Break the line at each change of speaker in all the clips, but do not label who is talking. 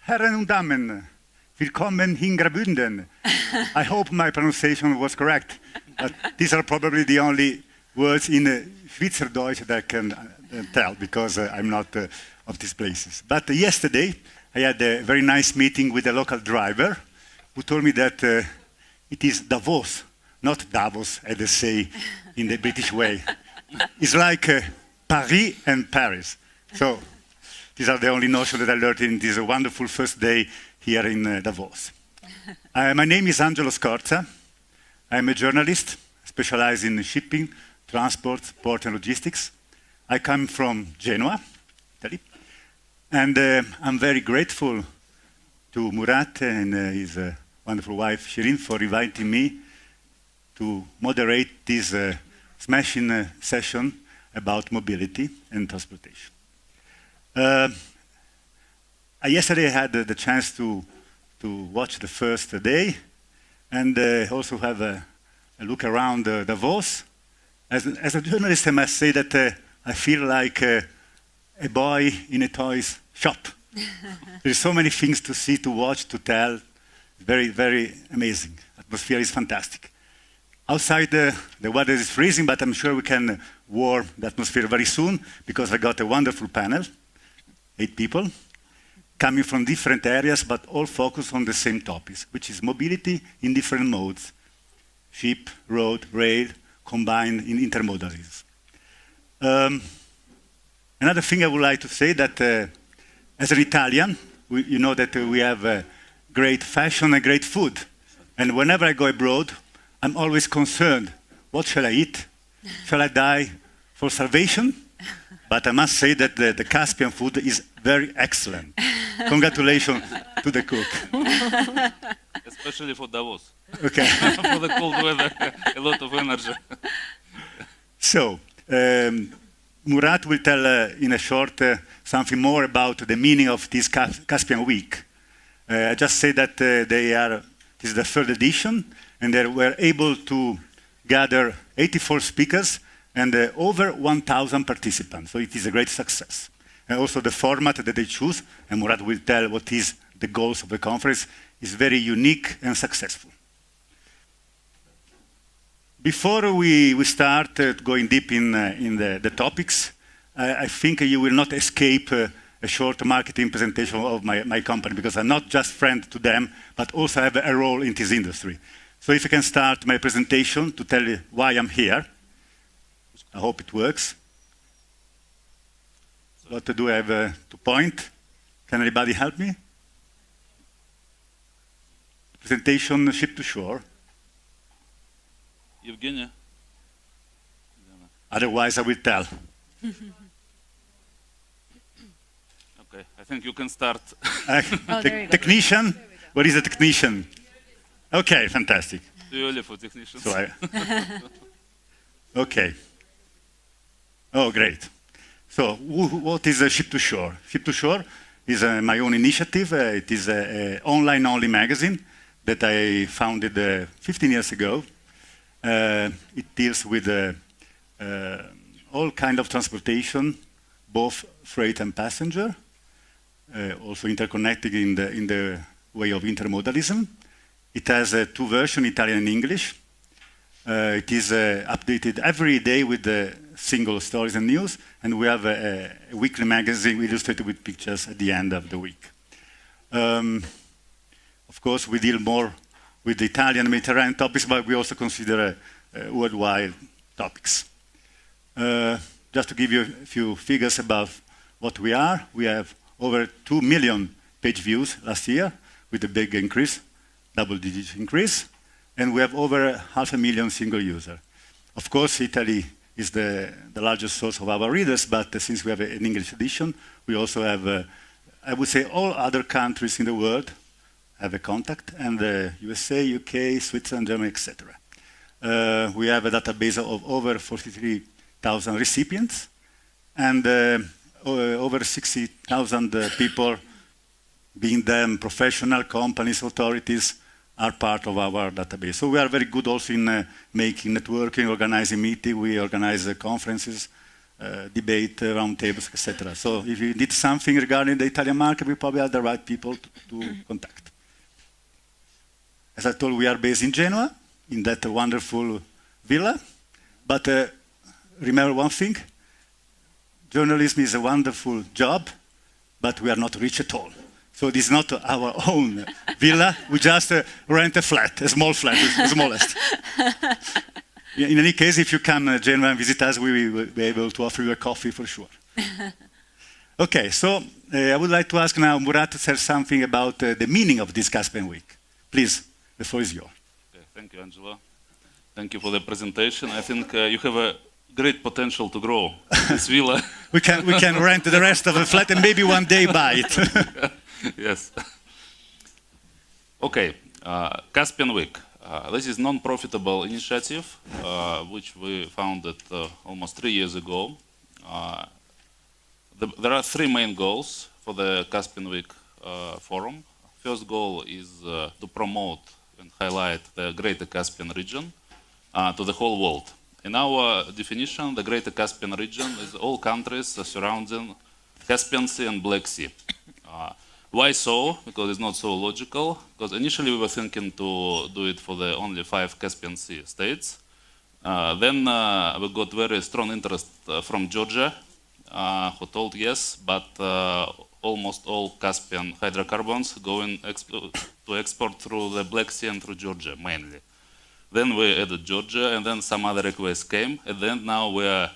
Herren und Damen, willkommen in Graubünden. I hope my pronunciation was correct, but these are probably the only words in Schweizerdeutsch that I can tell, because I'm not of these places. But yesterday, I had a very nice meeting with a local driver who told me that it is Davos, not Davos, as they say in the British way. It's like Paris and Paris. So these are the only notions that I learned in this wonderful first day here in Davos. My name is Angelo Scorza. I'm a journalist specialized in shipping, transport, port and logistics. I come from Genoa, Italy. And I'm very grateful to Murat and his wonderful wife, Irene, for inviting me to moderate this smashing session about mobility and transportation. Yesterday I had the chance to watch the first day and also have a look around Davos. As a journalist, I must say that I feel like a boy in a toys shop. There's so many things to see, to watch, to tell. Very, very amazing. Atmosphere is fantastic. Outside the weather is freezing, but I'm sure we can warm the atmosphere very soon, because I got a wonderful panel, 8 people, coming from different areas, but all focused on the same topics, which is mobility in different modes: ship, road, rail, combined in intermodalism. Another thing I would like to say that as an Italian, you know that we have great fashion and great food. And whenever I go abroad, I'm always concerned, what shall I eat? Shall I die for starvation? But I must say that the Caspian food is very excellent. Congratulations to the cook.
Especially for Davos.
Okay.
For the cold weather, a lot of energy.
So, Murat will tell in a short something more about the meaning of this Caspian Week. I just say that this is the third edition, and they were able to gather 84 speakers and over 1,000 participants. So it is a great success. And also the format that they choose, and Murat will tell what is the goals of the conference, is very unique and successful. Before we start going deep in the topics, I think you will not escape a short marketing presentation of my company, because I'm not just friend to them, but also have a role in this industry. So if I can start my presentation to tell you why I'm here. I hope it works. What do I have to point? Can anybody help me? Presentation ship to shore.
Evgenia.
Otherwise, I will tell.
Okay, I think you can start.
Technician? What is a technician? Okay, fantastic.
Too early for technicians.
So okay. Oh, great. So, what is a ship to shore? Ship to shore is my own initiative. It is an online-only magazine that I founded 15 years ago. It deals with all kind of transportation, both freight and passenger, also interconnected in the way of intermodalism. It has 2 versions, Italian and English. It is updated every day with single stories and news, and we have a weekly magazine illustrated with pictures at the end of the week. Of course, we deal more with the Italian Mediterranean topics, but we also consider worldwide topics. Just to give you a few figures about what we are, we have over 2 million page views last year, with a big increase, double-digit increase, and we have over 500,000 single users. Of course, Italy is the largest source of our readers, but since we have an English edition, we also have, I would say, all other countries in the world have a contact, and USA, UK, Switzerland, Germany, etc. We have a database of over 43,000 recipients, and over 60,000 people, being them professional companies, authorities, are part of our database. So we are very good also in making networking, organizing meetings, we organize conferences, debate, roundtables, etc. So if you need something regarding the Italian market, we probably are the right people to contact. As I told, we are based in Genoa, in that wonderful villa. But remember one thing, journalism is a wonderful job, but we are not rich at all. So this is not our own villa, we just rent a flat, a small flat, the smallest. In any case, if you come to Genoa and visit us, we will be able to offer you a coffee for sure. Okay, so I would like to ask now Murat to say something about the meaning of this Caspian Week. Please, the floor is yours.
Okay, thank you, Angelo. Thank you for the presentation. I think you have a great potential to grow this villa.
we can rent the rest of the flat and maybe one day buy it.
Yes. Okay, Caspian Week. This is non-profitable initiative which we founded almost 3 years ago. There are 3 main goals for the Caspian Week forum. First goal is to promote and highlight the Greater Caspian region to the whole world. In our definition, the Greater Caspian region is all countries surrounding Caspian Sea and Black Sea. Why so? Because it's not so logical. Because initially we were thinking to do it for the only 5 Caspian Sea states. Then we got very strong interest from Georgia, who told yes, but almost all Caspian hydrocarbons going to export through the Black Sea and through Georgia mainly. Then we added Georgia, and then some other requests came. And then now we are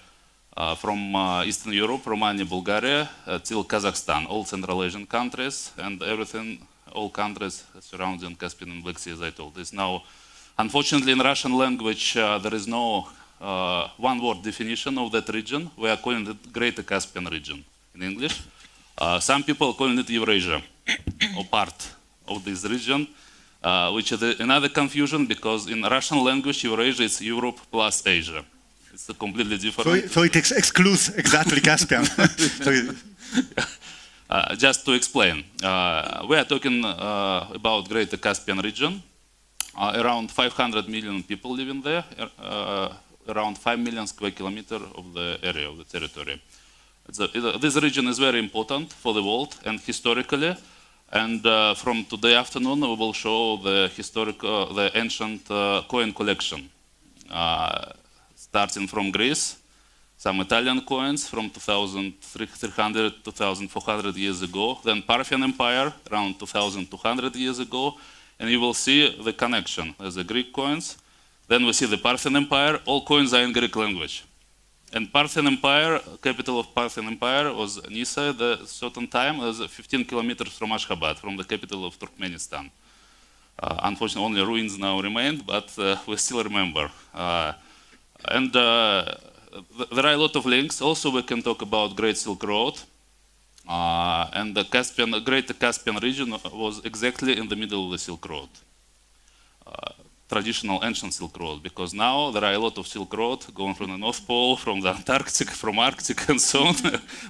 from Eastern Europe, Romania, Bulgaria, till Kazakhstan, all Central Asian countries, and everything, all countries surrounding Caspian and Black Sea, as I told. It's now, unfortunately, in Russian language, there is no one-word definition of that region. We are calling it Greater Caspian region in English. Some people are calling it Eurasia, or part of this region, which is another confusion, because in Russian language, Eurasia is Europe plus Asia. It's a completely different.
So it excludes exactly Caspian.
Just to explain, we are talking about Greater Caspian region. Around 500 million people living there, around 5 million square kilometers of the area, of the territory. This region is very important for the world and historically. And from today afternoon, we will show the ancient coin collection. Starting from Greece, some Italian coins from 2,300, 2,400 years ago, then Parthian Empire around 2,200 years ago, and you will see the connection. There's the Greek coins, then we see the Parthian Empire, all coins are in Greek language. And Parthian Empire, capital of Parthian Empire was Nisa at a certain time, it was 15 kilometers from Ashgabat, from the capital of Turkmenistan. Unfortunately, only ruins now remain, but we still remember. And there are a lot of links. Also, we can talk about Great Silk Road. And the Greater Caspian region was exactly in the middle of the Silk Road. Traditional ancient Silk Road, because now there are a lot of Silk Road going from the North Pole, from the Antarctic, from Arctic and so on.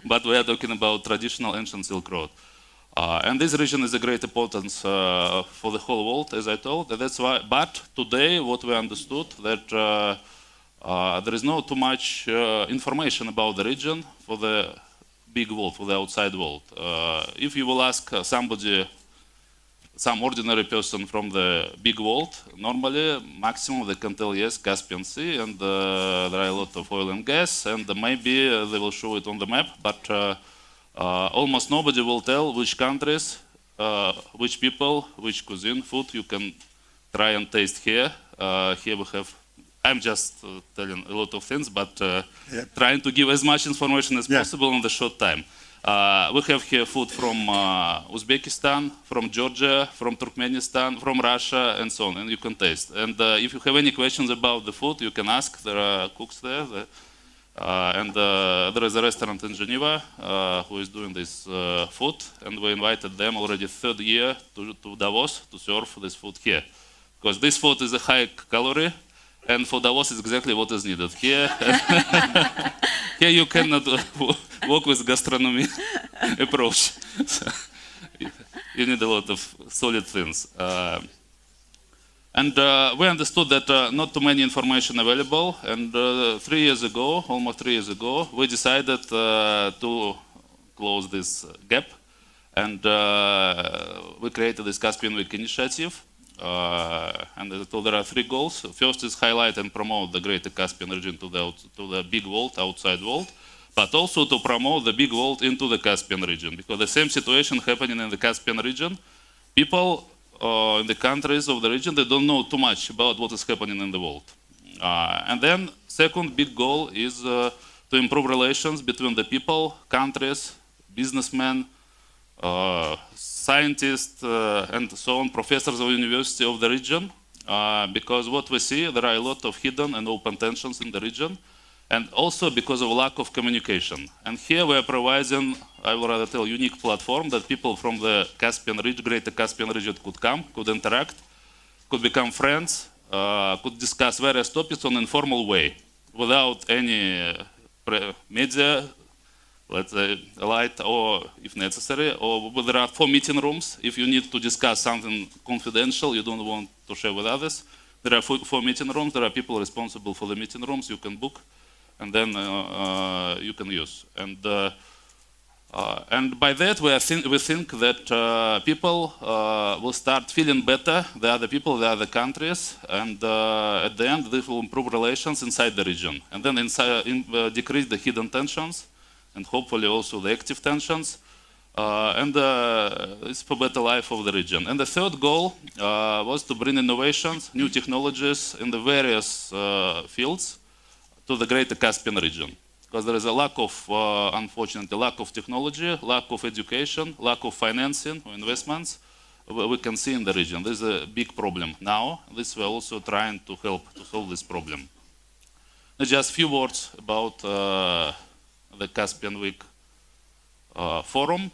But we are talking about traditional ancient Silk Road. And this region is a great importance for the whole world, as I told. That's why. But today, what we understood that there is not too much information about the region for the big world, for the outside world. If you will ask somebody, some ordinary person from the big world, normally maximum they can tell yes, Caspian Sea, and there are a lot of oil and gas, and maybe they will show it on the map, but almost nobody will tell which countries, which people, which cuisine, food you can try and taste here. Here we have, I'm just telling a lot of things, but trying to give as much information as possible in the short time. We have here food from Uzbekistan, from Georgia, from Turkmenistan, from Russia, and so on, and you can taste. And if you have any questions about the food, you can ask. There are cooks there. And there is a restaurant in Geneva who is doing this food, and we invited them already 3rd year to Davos to serve this food here. Because this food is a high calorie, and for Davos is exactly what is needed. Here, here you cannot work with gastronomy approach. So you need a lot of solid things. And we understood that not too many information available. And 3 years ago, almost 3 years ago, we decided to close this gap. And we created this Caspian Week initiative. And as I told, there are 3 goals. First is highlight and promote the Greater Caspian region to the big world, outside world, but also to promote the big world into the Caspian region. Because the same situation happening in the Caspian region, people in the countries of the region, they don't know too much about what is happening in the world. And then second big goal is to improve relations between the people, countries, businessmen, scientists, and so on, professors of university of the region. Because what we see, there are a lot of hidden and open tensions in the region. And also because of lack of communication. And here we are providing, I would rather tell, unique platform that people from the Caspian region, Greater Caspian region could come, could interact, could become friends, could discuss various topics on an informal way, without any media, let's say, light, or if necessary, or there are 4 meeting rooms. If you need to discuss something confidential, you don't want to share with others, there are 4 meeting rooms, there are people responsible for the meeting rooms, you can book, and then you can use. And by that, we think that people will start feeling better, the other people, the other countries, and at the end, this will improve relations inside the region. And then decrease the hidden tensions, and hopefully also the active tensions, and it's for better life of the region. And the third goal was to bring innovations, new technologies in the various fields to the Greater Caspian region. Because there is a lack of, unfortunately, lack of technology, lack of education, lack of financing or investments we can see in the region. This is a big problem now. This we're also trying to help to solve this problem. Now, just a few words about the Caspian Week Forum.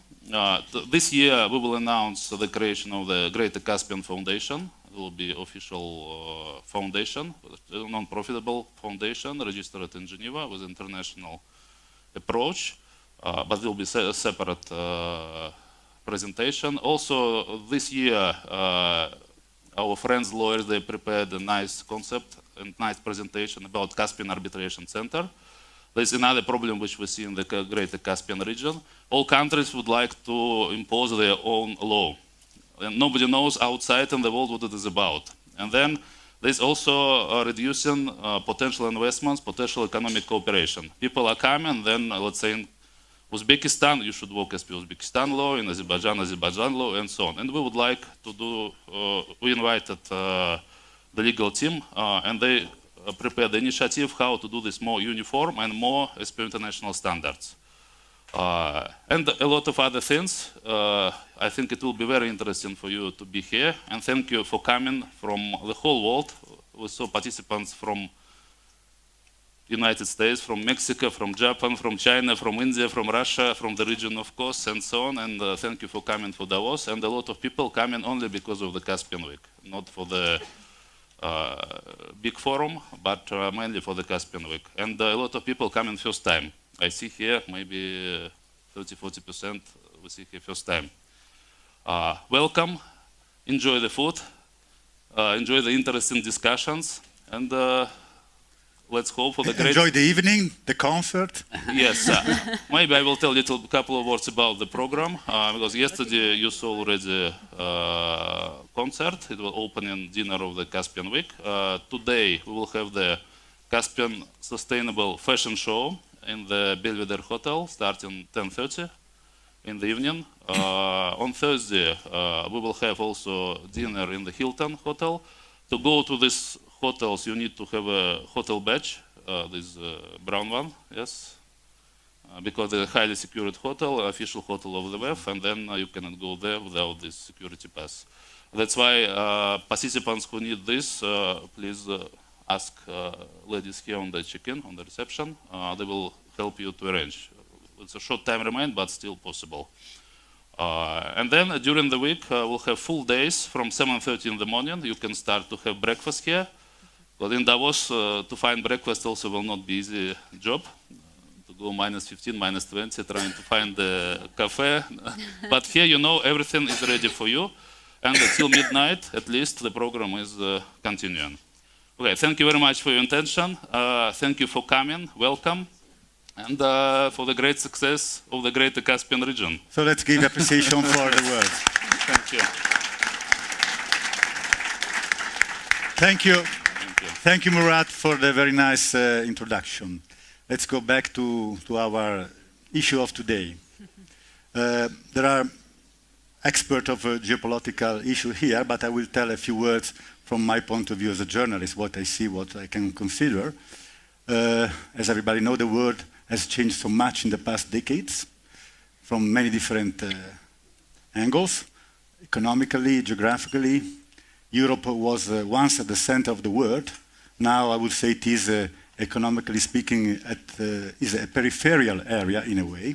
This year we will announce the creation of the Greater Caspian Foundation. It will be official foundation, a non-profitable foundation registered in Geneva with international approach, but it will be a separate presentation. Also, this year, our friends lawyers, they prepared a nice concept and nice presentation about Caspian Arbitration Center. There's another problem which we see in the Greater Caspian region. All countries would like to impose their own law. And nobody knows outside in the world what it is about. And then there's also reducing potential investments, potential economic cooperation. People are coming, then let's say in Uzbekistan, you should work as per Uzbekistan law, in Azerbaijan, Azerbaijan law, and so on. And we would like to do, we invited the legal team, and they prepared the initiative how to do this more uniform and more as per international standards. And a lot of other things. I think it will be very interesting for you to be here. And thank you for coming from the whole world. We saw participants from United States, from Mexico, from Japan, from China, from India, from Russia, from the region, of course, and so on. And thank you for coming for Davos. And a lot of people coming only because of the Caspian Week, not for the big forum, but mainly for the Caspian Week. And a lot of people coming first time. I see here maybe 30–40% we see here first time. Welcome, enjoy the food, enjoy the interesting discussions, and let's hope for the great...
Enjoy the evening, the concert.
Yes, maybe I will tell a couple of words about the program, because yesterday you saw already concert. It was opening dinner of the Caspian Week. Today we will have the Caspian Sustainable Fashion Show in the Belvedere Hotel, starting 10:30 in the evening. On Thursday, we will have also dinner in the Hilton Hotel. To go to these hotels, you need to have a hotel badge, this brown one, yes, because they're a highly secured hotel, official hotel of the WEF, and then you cannot go there without this security pass. That's why participants who need this, please ask ladies here on the check-in, on the reception. They will help you to arrange. It's a short time remain, but still possible. And then during the week, we'll have full days from 7:30 in the morning. You can start to have breakfast here. But in Davos, to find breakfast also will not be easy job. To go -15, -20, trying to find the cafe. But here, you know, everything is ready for you. and until midnight, at least, the program is continuing. Okay, thank you very much for your attention. Thank you for coming. Welcome. And for the great success of the Greater Caspian region.
So let's give appreciation for the words.
Thank you.
Thank you.
Thank you.
Thank you, Murat, for the very nice introduction. Let's go back to our issue of today. There are experts of a geopolitical issue here, but I will tell a few words from my point of view as a journalist, what I see, what I can consider. As everybody knows, the world has changed so much in the past decades from many different angles, economically, geographically. Europe was once at the center of the world. Now I would say it is, economically speaking, is a peripheral area in a way.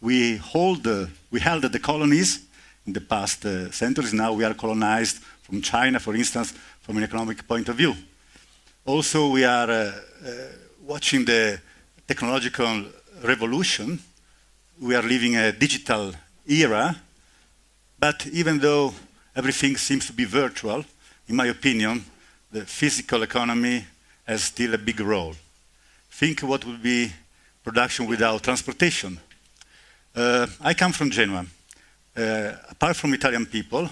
We held the colonies in the past centuries. Now we are colonized from China, for instance, from an economic point of view. Also, we are watching the technological revolution. We are living a digital era, but even though everything seems to be virtual, in my opinion, the physical economy has still a big role. Think what would be production without transportation. I come from Genoa. Apart from Italian people,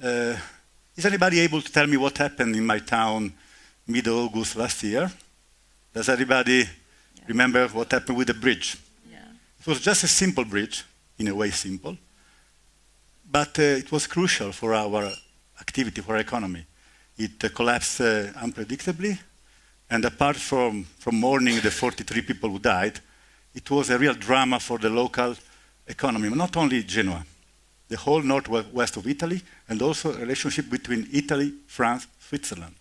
is anybody able to tell me what happened in my town mid-August last year? Does anybody remember what happened with the bridge?
Yeah.
It was just a simple bridge, in a way simple, but it was crucial for our activity, for our economy. It collapsed unpredictably, and apart from mourning the 43 people who died, it was a real drama for the local economy, not only Genoa, the whole northwest of Italy, and also a relationship between Italy, France, Switzerland.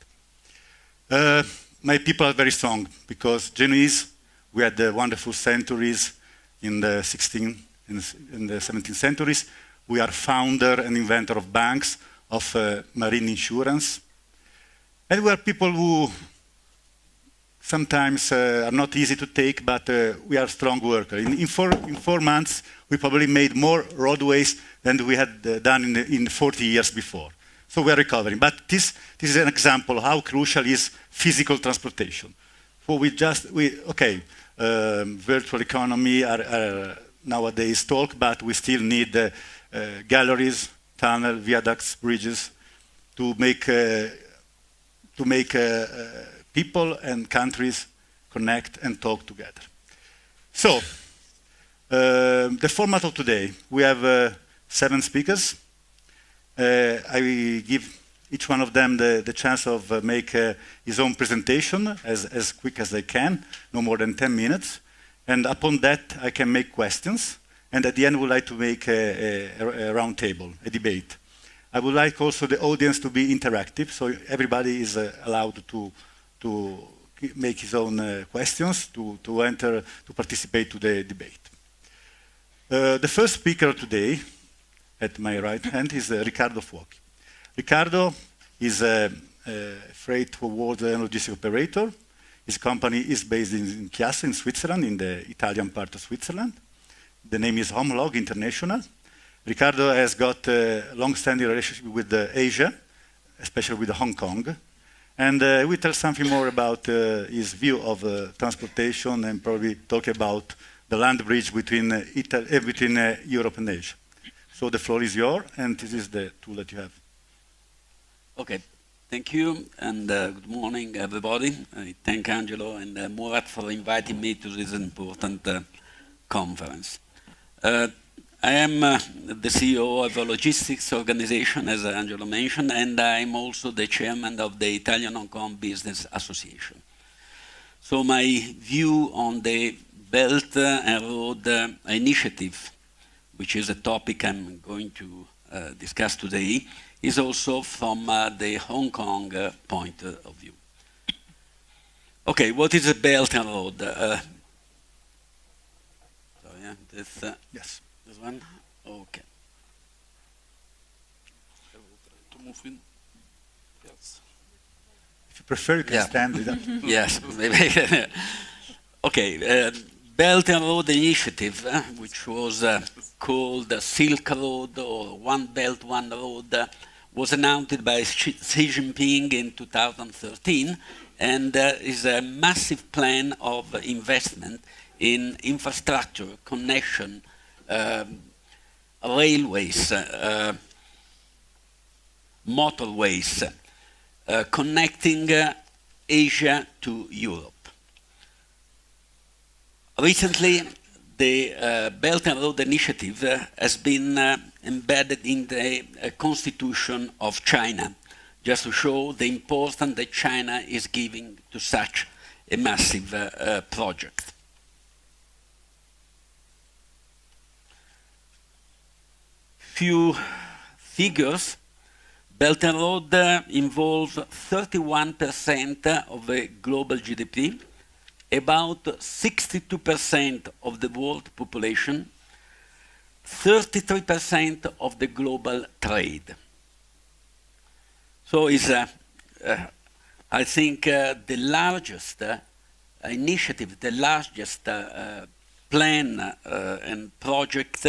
My people are very strong because Genoese, we had the wonderful centuries in the 16th and the 17th centuries. We are founder and inventor of banks, of marine insurance. And we are people who sometimes are not easy to take, but we are strong workers. In 4 months, we probably made more roadways than we had done in 40 years before. So we are recovering. But this is an example of how crucial is physical transportation. So virtual economy are nowadays talk, but we still need galleries, tunnels, viaducts, bridges to make people and countries connect and talk together. So, the format of today, we have 7 speakers. I will give each one of them the chance of make his own presentation as quick as they can, no more than 10 minutes. And upon that, I can make questions. And at the end, I would like to make a round table, a debate. I would like also the audience to be interactive, so everybody is allowed to make his own questions, to enter, to participate to the debate. The first speaker today, at my right hand, is Ricardo Fuochi. Ricardo is a freight forward and logistic operator. His company is based in Chiasso, in Switzerland, in the Italian part of Switzerland. The name is OMLOG International. Ricardo has got a long-standing relationship with Asia, especially with Hong Kong. And we tell something more about his view of transportation and probably talk about the land bridge between Europe and Asia. So the floor is yours, and this is the tool that you have.
Okay, thank you, and good morning, everybody. I thank Angelo and Murat for inviting me to this important conference. I am the CEO of a logistics organization, as Angelo mentioned, and I'm also the chairman of the Italian Hong Kong Business Association. So my view on the Belt and Road Initiative, which is a topic I'm going to discuss today, is also from the Hong Kong point of view. Okay, what is a Belt and Road?
Yes.
This one? Okay.
To move in. Yes.
If you prefer, you can stand it up.
Yes, maybe. Okay, Belt and Road Initiative, which was called Silk Road or One Belt, One Road, was announced by Xi Jinping in 2013 and is a massive plan of investment in infrastructure, connection, railways, motorways, connecting Asia to Europe. Recently, the Belt and Road Initiative has been embedded in the constitution of China, just to show the importance that China is giving to such a massive project. Few figures. Belt and Road involves 31% of the global GDP, about 62% of the world population, 33% of the global trade. So it's, I think, the largest initiative, the largest plan and project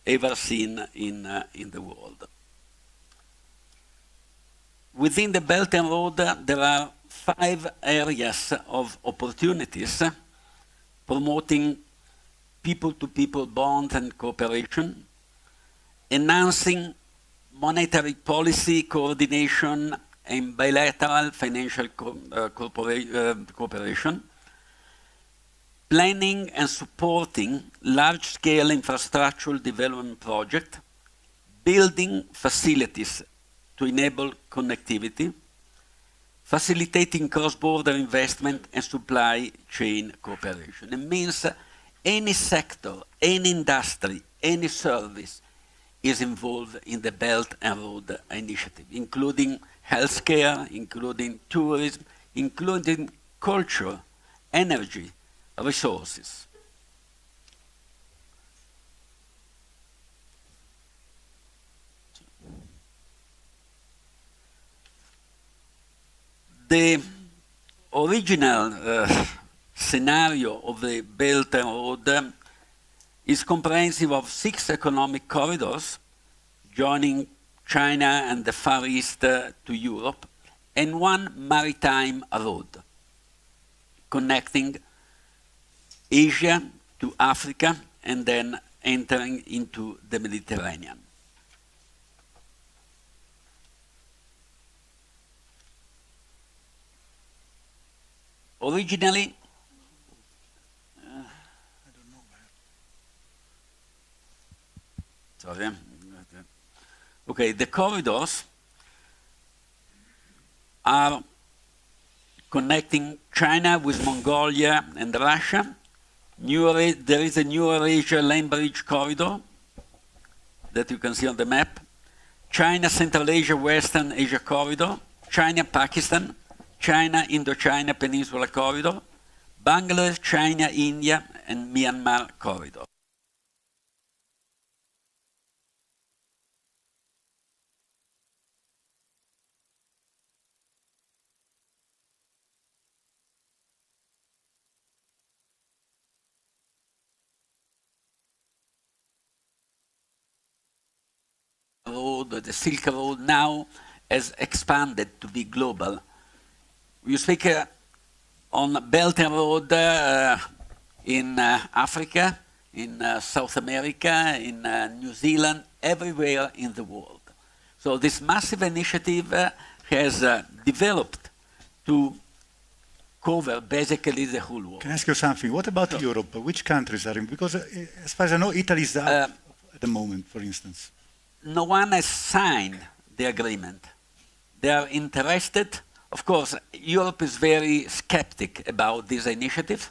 ever seen in the world. Within the Belt and Road, there are 5 areas of opportunities promoting people-to-people bonds and cooperation, enhancing monetary policy coordination and bilateral financial cooperation, planning and supporting large-scale infrastructural development projects, building facilities to enable connectivity, facilitating cross-border investment and supply chain cooperation. It means any sector, any industry, any service is involved in the Belt and Road Initiative, including healthcare, including tourism, including culture, energy, resources. The original scenario of the Belt and Road is comprehensive of 6 economic corridors joining China and the Far East to Europe, and 1 maritime road connecting Asia to Africa and then entering into the Mediterranean. Originally, sorry. Okay, the corridors are connecting China with Mongolia and Russia. There is a New Eurasia land bridge corridor that you can see on the map. China, Central Asia, Western Asia corridor. China, Pakistan. China, Indochina Peninsula corridor. Bangladesh, China, India, and Myanmar corridor. The Silk Road now has expanded to be global. You speak on Belt and Road in Africa, in South America, in New Zealand, everywhere in the world. So this massive initiative has developed to cover basically the whole world.
Can I ask you something? What about Europe? Which countries are in? Because as far as I know, Italy is out at the moment, for instance.
No one has signed the agreement. They are interested. Of course, Europe is very skeptic about this initiative.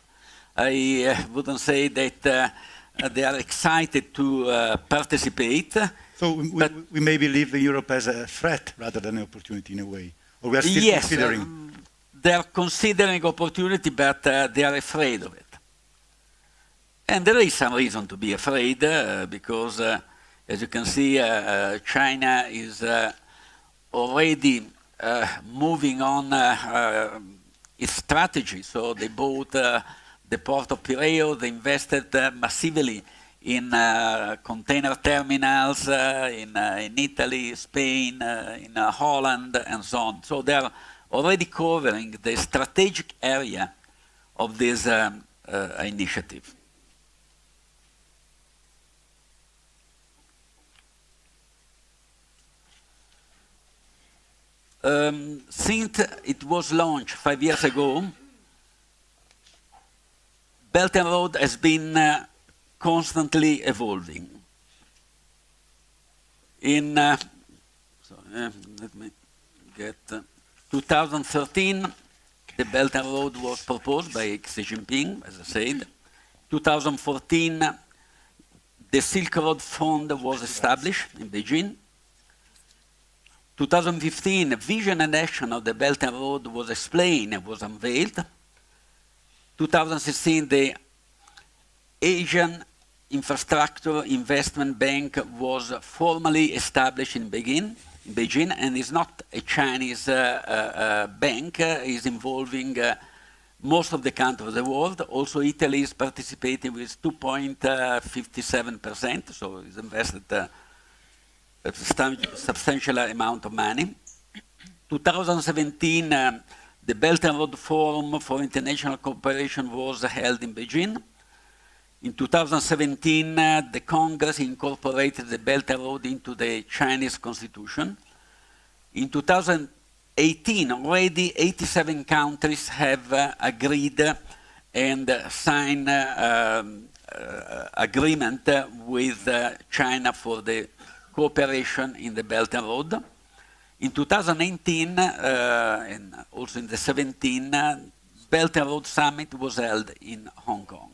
I wouldn't say that they are excited to participate.
So we maybe live in Europe as a threat rather than an opportunity in a way. Or we are still considering.
They are considering opportunity, but they are afraid of it. And there is some reason to be afraid because, as you can see, China is already moving on its strategy. So they bought the port of Piraeus, they invested massively in container terminals in Italy, Spain, in Holland, and so on. So they are already covering the strategic area of this initiative. Since it was launched 5 years ago, Belt and Road has been constantly evolving. In let me get 2013, the Belt and Road was proposed by Xi Jinping, as I said. 2014, the Silk Road Fund was established in Beijing. 2015, a vision and action of the Belt and Road was explained and was unveiled. 2016, the Asian Infrastructure Investment Bank was formally established in Beijing, and is not a Chinese bank, is involving most of the countries of the world. Also, Italy is participating with 2.57%, so it's invested a substantial amount of money. 2017, the Belt and Road Forum for International Cooperation was held in Beijing. In 2017, the Congress incorporated the Belt and Road into the Chinese Constitution. In 2018, already 87 countries have agreed and signed agreement with China for the cooperation in the Belt and Road. In 2019, and also in the 17, Belt and Road Summit was held in Hong Kong.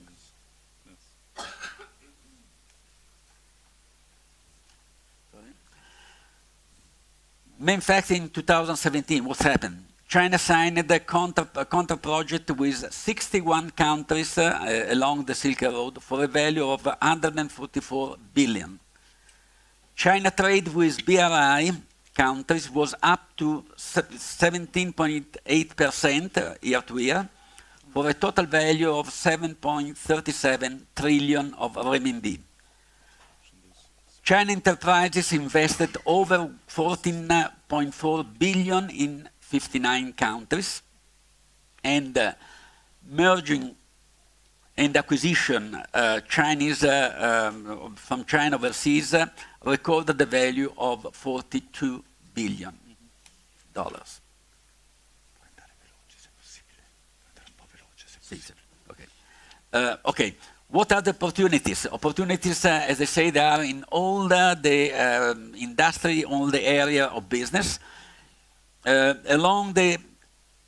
Main fact in 2017, what happened? China signed a counter project with 61 countries along the Silk Road for a value of 144 billion. China trade with BRI countries was up to 17.8% year to year, for a total value of 7.37 trillion of renminbi. China enterprises invested over 14.4 billion in 59 countries, and merging and acquisition Chinese from China overseas recorded the value of $42 billion. Okay. What are the opportunities? Opportunities, as I said, are in all the industry, all the area of business. Along the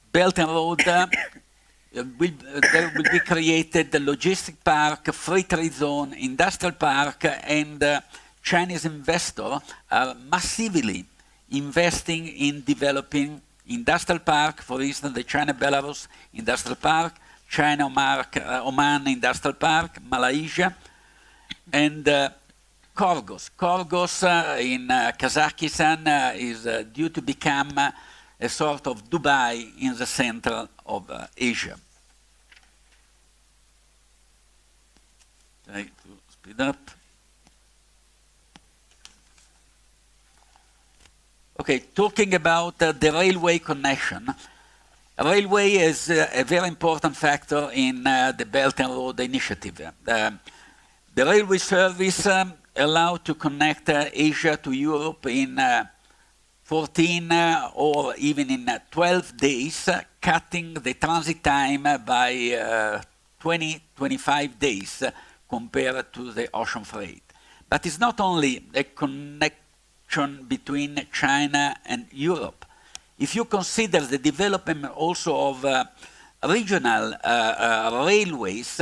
Belt and Road, there will be created the logistic park, free trade zone, industrial park, and Chinese investors are massively investing in developing industrial park, for instance, the China-Belarus Industrial Park, China-Oman Industrial Park, Malaysia, and Korgos. Korgos in Kazakhstan is due to become a sort of Dubai in the center of Asia. Try to speed up. Okay, talking about the railway connection. Railway is a very important factor in the Belt and Road Initiative. The railway service allowed to connect Asia to Europe in 14 or even in 12 days, cutting the transit time by 20-25 days compared to the ocean freight. But it's not only a connection between China and Europe. If you consider the development also of regional railways,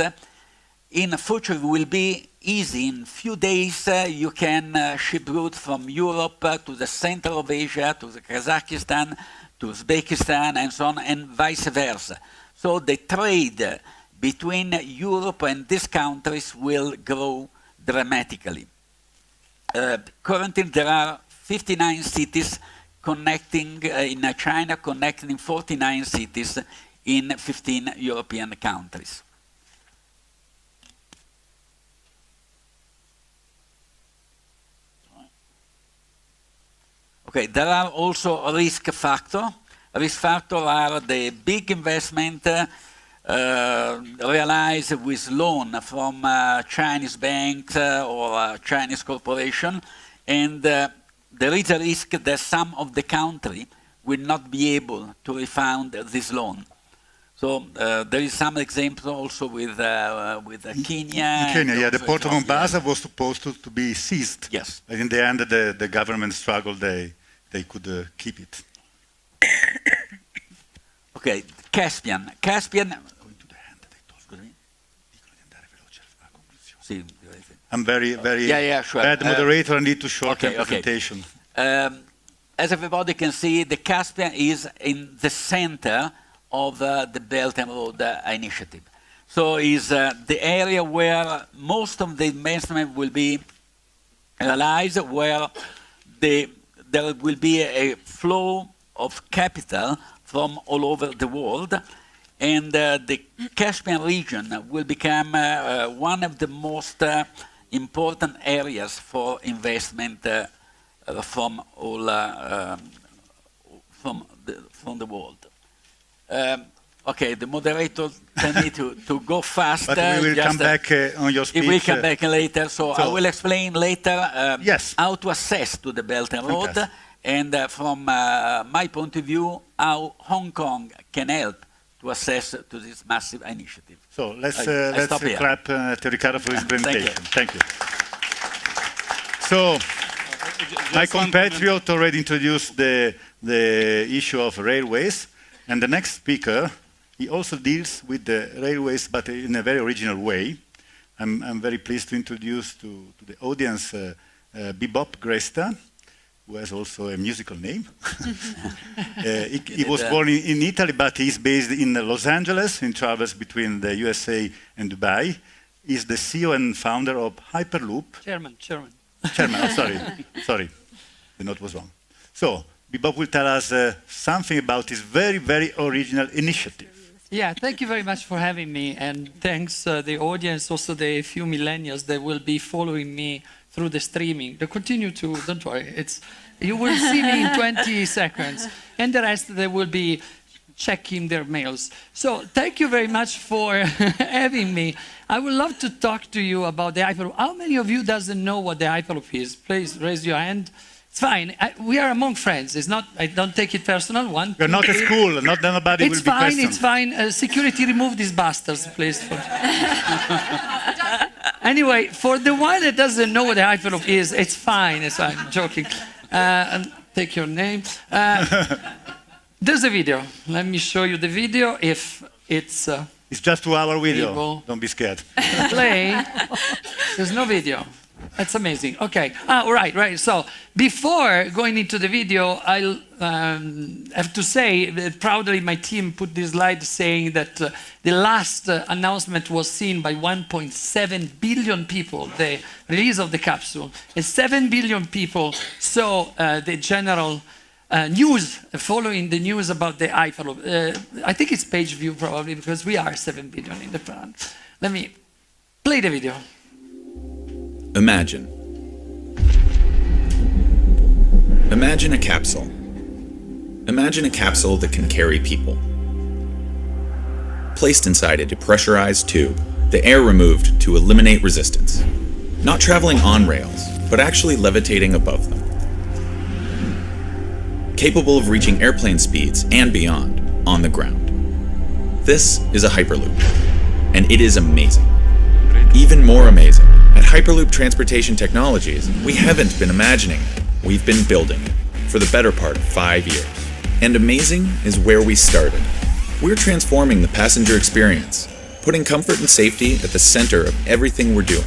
in future it will be easy. In few days you can ship goods from Europe to the center of Asia, to the Kazakhstan, to Uzbekistan, and so on, and vice versa. So the trade between Europe and these countries will grow dramatically. Currently there are 59 cities connecting in China, connecting 49 cities in 15 European countries. Okay, there are also risk factors. Risk factors are the big investment realized with loan from Chinese banks or Chinese corporation, and there is a risk that some of the country will not be able to refund this loan. So there is some example also with Kenya.
In Kenya, yeah, the port of Mombasa was supposed to be seized.
Yes.
But in the end, the government struggled. They could keep it.
Okay, Caspian. Caspian.
I'm very
sure.
bad moderator. I need to shorten the presentation.
As everybody can see, the Caspian is in the center of the Belt and Road Initiative. So is the area where most of the investment will be realized, where there will be a flow of capital from all over the world, and the Caspian region will become one of the most important areas for investment from the world. Okay, the moderator tell me to go faster.
But we will come back on your speech.
If we come back later, so I will explain later
yes.
how to access to the Belt and Road, and from my point of view, how Hong Kong can help to access to this massive initiative.
So let's clap to Ricardo for his presentation. Thank you. So my compatriot already introduced the issue of railways, and the next speaker, he also deals with the railways, but in a very original way. I'm very pleased to introduce to the audience Bibop Gresta, who has also a musical name. He was born in Italy, but he's based in Los Angeles, and travels between the USA and Dubai. He's the CEO and founder of Hyperloop.
Chairman,
sorry, the note was wrong. So, Bibop will tell us something about his very, very original initiative.
Yeah, thank you very much for having me, and thanks the audience, also the few millennials that will be following me through the streaming. They continue to, don't worry, you will see me in 20 seconds, and the rest they will be checking their mails. So thank you very much for having me. I would love to talk to you about the Hyperloop. How many of you doesn't know what the Hyperloop is? Please raise your hand. It's fine. We are among friends. It's not. I don't take it personal.
You're not at school. Nobody will be questioned.
It's fine. Security, remove these bastards, please. Anyway, for the one that doesn't know what the Hyperloop is, it's fine. I'm joking. And take your name. There's a video. Let me show you the video. If it's
it's just 2-hour video. Don't be scared.
Play. There's no video. That's amazing. Okay. Right. So before going into the video, I have to say that proudly my team put this slide saying that the last announcement was seen by 1.7 billion people, the release of the capsule. And 7 billion people saw the general news, following the news about the Hyperloop. I think it's page view probably, because we are 7 billion in the front. Let me play the video.
Imagine a capsule. Imagine a capsule that can carry people. Placed inside a depressurized tube, the air removed to eliminate resistance. Not traveling on rails, but actually levitating above them. Capable of reaching airplane speeds and beyond on the ground. This is a Hyperloop, and it is amazing. Even more amazing. At Hyperloop Transportation Technologies, we haven't been imagining it, we've been building it for the better part of 5 years. And amazing is where we started. We're transforming the passenger experience, putting comfort and safety at the center of everything we're doing.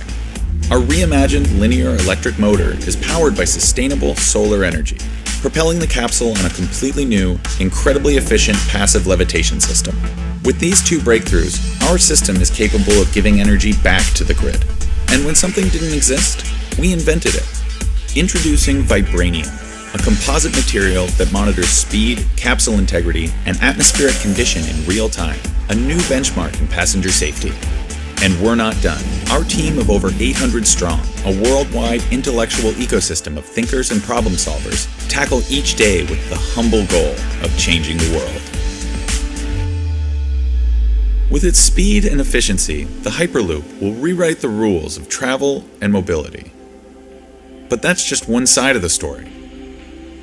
Our reimagined linear electric motor is powered by sustainable solar energy, propelling the capsule on a completely new, incredibly efficient passive levitation system. With these two breakthroughs, our system is capable of giving energy back to the grid. And when something didn't exist, we invented it. Introducing Vibranium, a composite material that monitors speed, capsule integrity, and atmospheric condition in real time, a new benchmark in passenger safety. And we're not done. Our team of over 800 strong, a worldwide intellectual ecosystem of thinkers and problem solvers, tackle each day with the humble goal of changing the world. With its speed and efficiency, the Hyperloop will rewrite the rules of travel and mobility. But that's just one side of the story.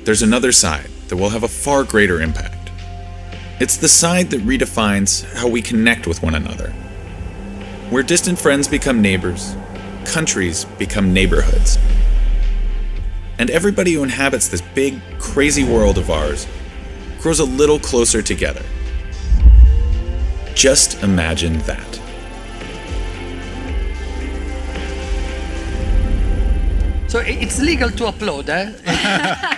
There's another side that will have a far greater impact. It's the side that redefines how we connect with one another. Where distant friends become neighbors, countries become neighborhoods. And everybody who inhabits this big, crazy world of ours grows a little closer together. Just imagine that.
So it's legal to upload, eh?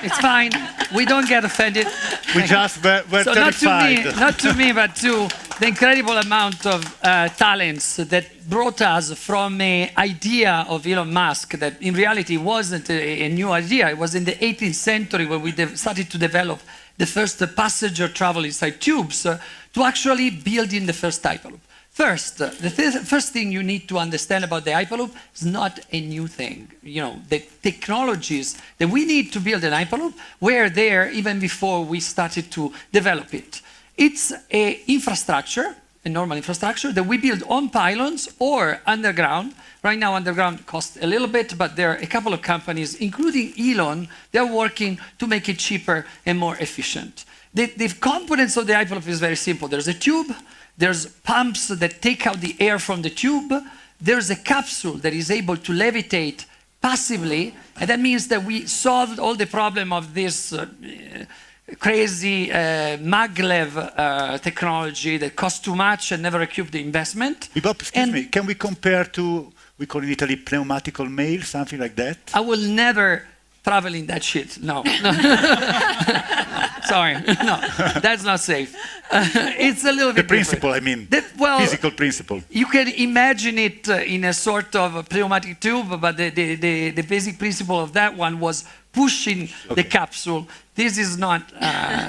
It's fine. We don't get offended.
We just were
So
terrified.
not to me, but to the incredible amount of talents that brought us from an idea of Elon Musk that in reality wasn't a new idea. It was in the 18th century when we started to develop the first passenger travel inside tubes to actually building the first Hyperloop. First, the first thing you need to understand about the Hyperloop is not a new thing. You know, the technologies that we need to build an Hyperloop were there even before we started to develop it. It's an infrastructure, a normal infrastructure that we build on pylons or underground. Right now, underground costs a little bit, but there are a couple of companies, including Elon, they're working to make it cheaper and more efficient. The components of the Hyperloop is very simple. There's a tube. There's pumps that take out the air from the tube. There's a capsule that is able to levitate passively, and that means that we solved all the problem of this crazy maglev technology that costs too much and never recoup the investment.
Bibop, excuse me, can we compare to, we call in Italy pneumatical mail, something like that?
I will never travel in that shit. No. Sorry. No, that's not safe. It's a little bit
The principle,
different.
I mean, physical principle.
You can imagine it in a sort of pneumatic tube, but the basic principle of that one was pushing the capsule. This is not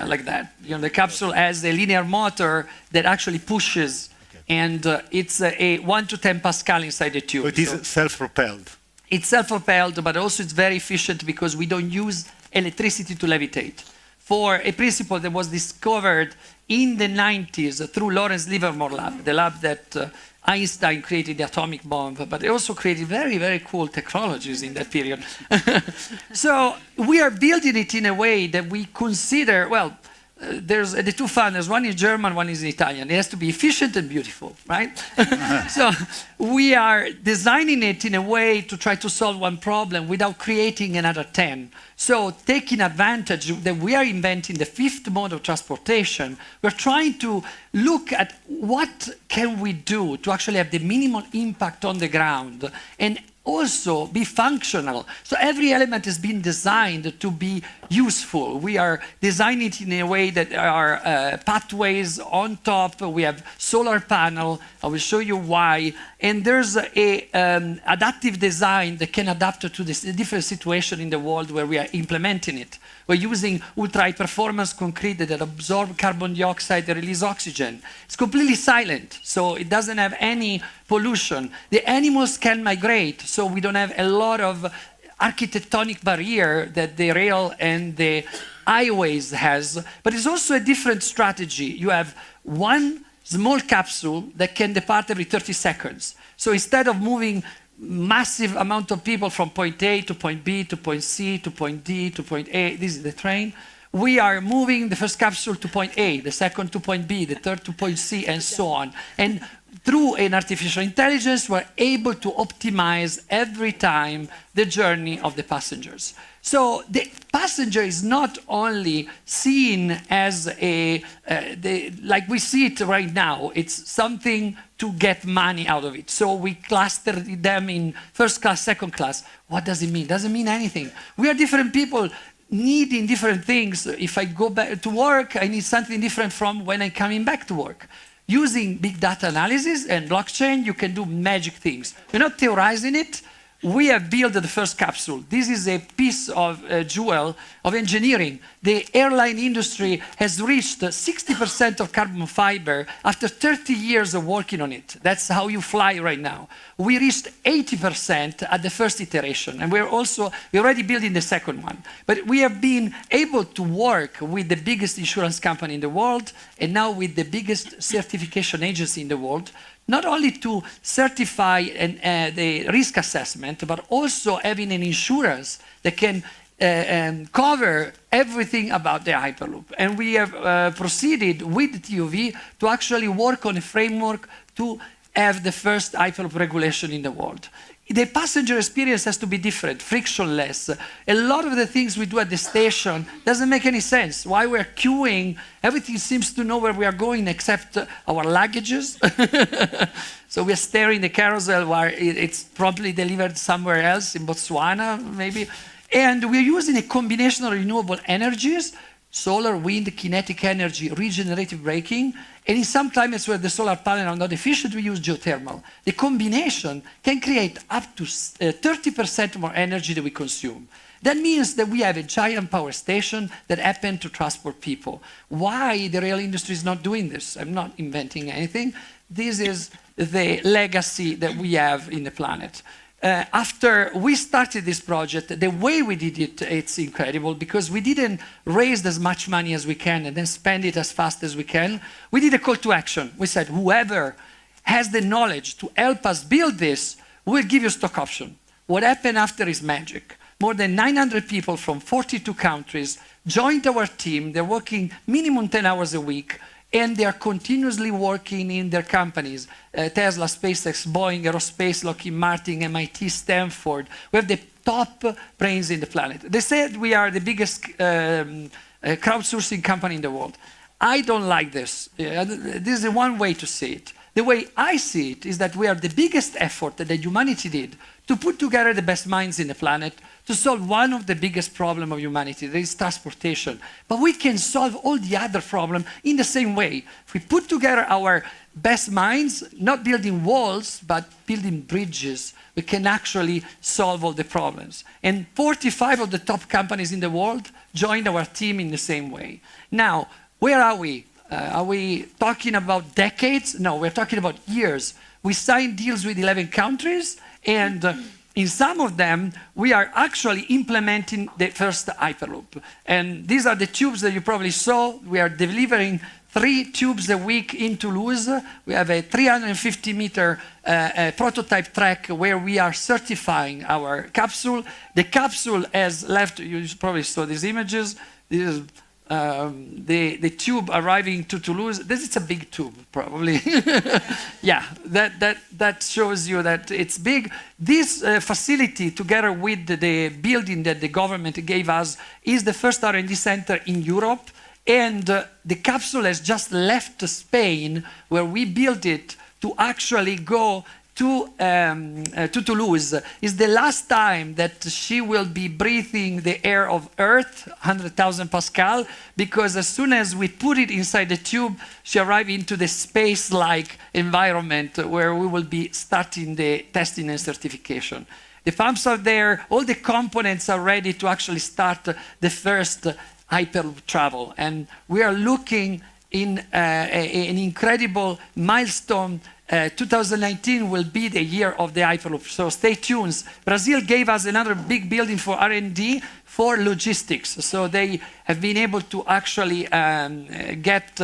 like that. You know, the capsule has a linear motor that actually pushes, and it's a 1 to 10 Pascal inside the tube.
So it is self-propelled.
It's self-propelled, but also it's very efficient because we don't use electricity to levitate. For a principle that was discovered in the 90s through Lawrence Livermore lab, the lab that Einstein created the atomic bomb, but they also created very, very cool technologies in that period. So we are building it in a way that we consider, well, there's the two founders, one is German, one is Italian. It has to be efficient and beautiful, right? So we are designing it in a way to try to solve one problem without creating another 10. So taking advantage that we are inventing the fifth mode of transportation, we're trying to look at what can we do to actually have the minimal impact on the ground and also be functional. So every element has been designed to be useful. We are designing it in a way that there are pathways on top. We have solar panel. I will show you why. And there's a adaptive design that can adapt to this different situation in the world where we are implementing it. We're using ultra-high performance concrete that absorb carbon dioxide and release oxygen. It's completely silent, so it doesn't have any pollution. The animals can migrate, so we don't have a lot of architectonic barrier that the rail and the highways has. But it's also a different strategy. You have one small capsule that can depart every 30 seconds. So instead of moving massive amount of people from point A to point B to point C to point D to point A, this is the train, we are moving the first capsule to point A, the second to point B, the third to point C, and so on. And through an artificial intelligence, we're able to optimize every time the journey of the passengers. So the passenger is not only seen as like we see it right now, it's something to get money out of it. So we cluster them in first class, second class. What does it mean? Doesn't mean anything. We are different people needing different things. If I go back to work, I need something different from when I'm coming back to work. Using big data analysis and blockchain, you can do magic things. We're not theorizing it. we have built the first capsule. This is a piece of jewel of engineering. The airline industry has reached 60% of carbon fiber after 30 years of working on it. That's how you fly right now. We reached 80% at the first iteration, and we're already building the second one. But we have been able to work with the biggest insurance company in the world, and now with the biggest certification agency in the world, not only to certify the risk assessment, but also having an insurance that can cover everything about the Hyperloop. And we have proceeded with TUV to actually work on a framework to have the first Hyperloop regulation in the world. The passenger experience has to be different, frictionless. A lot of the things we do at the station doesn't make any sense. Why we're queuing, everything seems to know where we are going except our luggages. So we're staring the carousel while it's probably delivered somewhere else, in Botswana maybe. And we're using a combination of renewable energies, solar, wind, kinetic energy, regenerative braking, and in some climates where the solar panels are not efficient, we use geothermal. The combination can create up to 30% more energy than we consume. That means that we have a giant power station that happen to transport people. Why the rail industry is not doing this? I'm not inventing anything. This is the legacy that we have in the planet. After we started this project, the way we did it, it's incredible because we didn't raise as much money as we can and then spend it as fast as we can. We did a call to action. We said, whoever has the knowledge to help us build this, we'll give you stock option. What happened after is magic. More than 900 people from 42 countries joined our team. They're working minimum 10 hours a week. And they are continuously working in their companies, Tesla, SpaceX, Boeing, Aerospace, Lockheed Martin, MIT, Stanford. We have the top brains in the planet. They said we are the biggest crowdsourcing company in the world. I don't like this. This is the one way to see it. The way I see it is that we are the biggest effort that humanity did to put together the best minds in the planet to solve one of the biggest problems of humanity, that is transportation. But we can solve all the other problems in the same way. If we put together our best minds, not building walls, but building bridges, we can actually solve all the problems. And 45 of the top companies in the world joined our team in the same way. Now, where are we? Are we talking about decades? No, we're talking about years. We signed deals with 11 countries, and in some of them, we are actually implementing the first Hyperloop. And these are the tubes that you probably saw. We are delivering 3 tubes a week in Toulouse. We have a 350-meter prototype track where we are certifying our capsule. The capsule has left, you probably saw these images. This is the tube arriving to Toulouse. This is a big tube, probably. Yeah, that shows you that it's big. This facility, together with the building that the government gave us, is the first R&D center in Europe. And the capsule has just left Spain, where we built it to actually go to Toulouse. Is the last time that she will be breathing the air of Earth, 100,000 Pascal, because as soon as we put it inside the tube, she arrives into the space-like environment where we will be starting the testing and certification. The pumps are there, all the components are ready to actually start the first Hyperloop travel. And we are looking in an incredible milestone. 2019 will be the year of the Hyperloop, so stay tuned. Brazil gave us another big building for R&D for logistics, so they have been able to actually get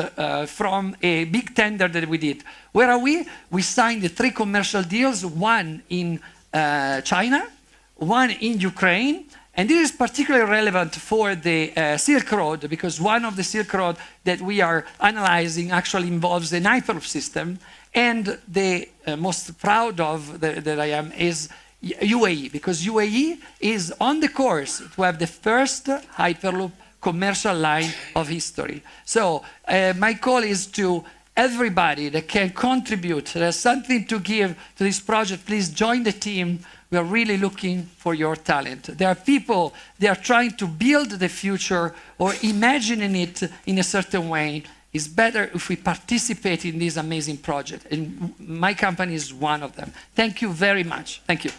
from a big tender that we did. Where are we? We signed 3 commercial deals, one in China, one in Ukraine, and this is particularly relevant for the Silk Road, because one of the Silk Road that we are analyzing actually involves an Hyperloop system. And the most proud of that I am is UAE, because UAE is on the course to have the first Hyperloop commercial line of history. So my call is to everybody that can contribute, that has something to give to this project, please join the team. We are really looking for your talent. There are people, they are trying to build the future or imagining it in a certain way. It's better if we participate in this amazing project. And my company is one of them. Thank you very much. Thank you.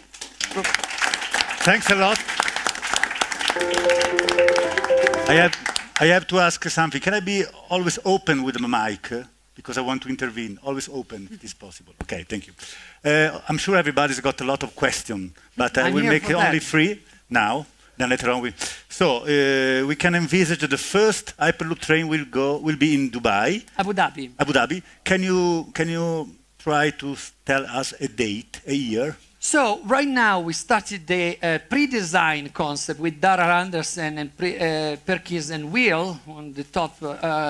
Thanks a lot. I have to ask something. Can I be always open with my mic? Because I want to intervene. Always open, if it is possible. Okay, thank you. I'm sure everybody's got a lot of questions, but I will make it only 3 now. Then later on, so we can envisage the first Hyperloop train will be in Dubai.
Abu Dhabi.
Abu Dhabi. Can you try to tell us a date, a year?
So right now we started the pre-design concept with Dara Andersen and Perkins and Will, on the top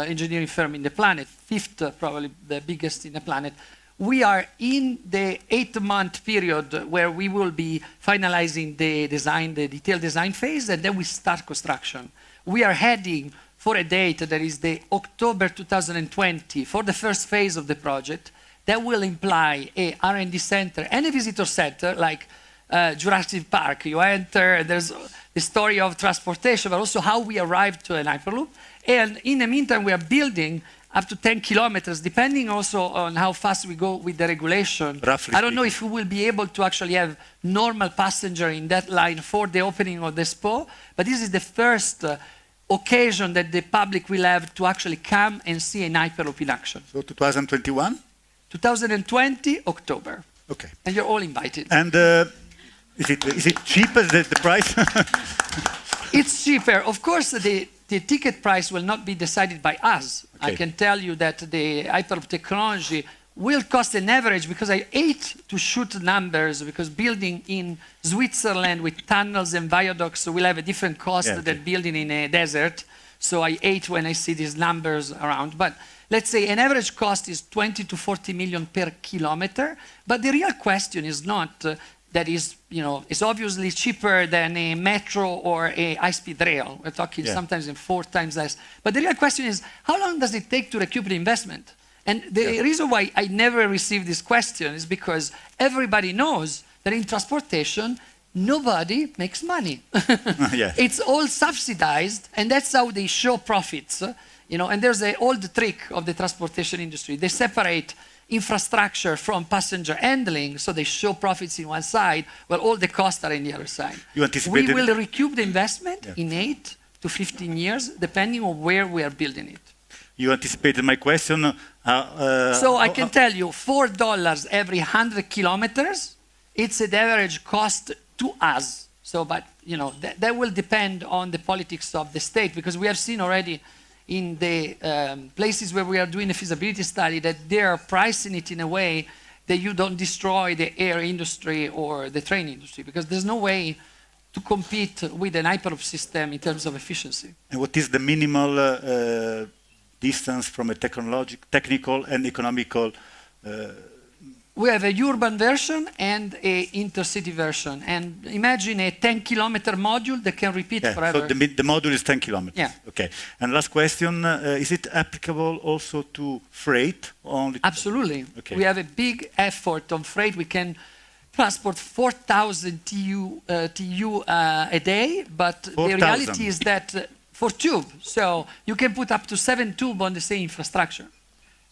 engineering firm in the planet, 5th probably the biggest in the planet. We are in the 8-month period where we will be finalizing the design, the detailed design phase, and then we start construction. We are heading for a date that is the October 2020 for the first phase of the project. That will imply a R&D center and a visitor center like Jurassic Park. You enter, there's the story of transportation, but also how we arrived to an Hyperloop. And in the meantime, we are building up to 10 kilometers, depending also on how fast we go with the regulation.
Roughly
I don't know if we will be able to actually have normal passenger in that line for the opening of the Expo, but this is the first occasion that the public will have to actually come and see an Hyperloop in action.
So 2021?
2020, October.
Okay.
And you're all invited.
And is it cheaper, the price?
It's cheaper. Of course, the ticket price will not be decided by us.
Okay.
I can tell you that the Hyperloop technology will cost an average, because I hate to shoot numbers, because building in Switzerland with tunnels and viaducts will have a different cost than building in a desert. So I hate when I see these numbers around. But let's say an average cost is 20 to 40 million per kilometer. But the real question is not that is, it's obviously cheaper than a metro or a high-speed rail. We're talking sometimes in 4 times less. But the real question is, how long does it take to recoup the investment? And the reason why I never received this question is because everybody knows that in transportation, nobody makes money. It's all subsidized, and that's how they show profits. And there's an old trick of the transportation industry. They separate infrastructure from passenger handling, so they show profits in one side, while all the costs are in the other side. We will recoup the investment in 8 to 15 years, depending on where we are building it.
You anticipated my question.
So I can tell you, $4 every 100 kilometers, it's an average cost to us. So, but that will depend on the politics of the state, because we have seen already in the places where we are doing a feasibility study that they are pricing it in a way that you don't destroy the air industry or the train industry, because there's no way to compete with an Hyperloop system in terms of efficiency.
And what is the minimal distance from a technical and economical?
We have a urban version and an intercity version. And imagine a 10-kilometer module that can repeat forever.
So the module is 10 kilometers.
Yeah.
Okay. And last question, is it applicable also to freight?
Absolutely.
Okay.
We have a big effort on freight. We can transport 4,000 TU a day, but the reality is that for tube, so you can put up to 7 tubes on the same infrastructure.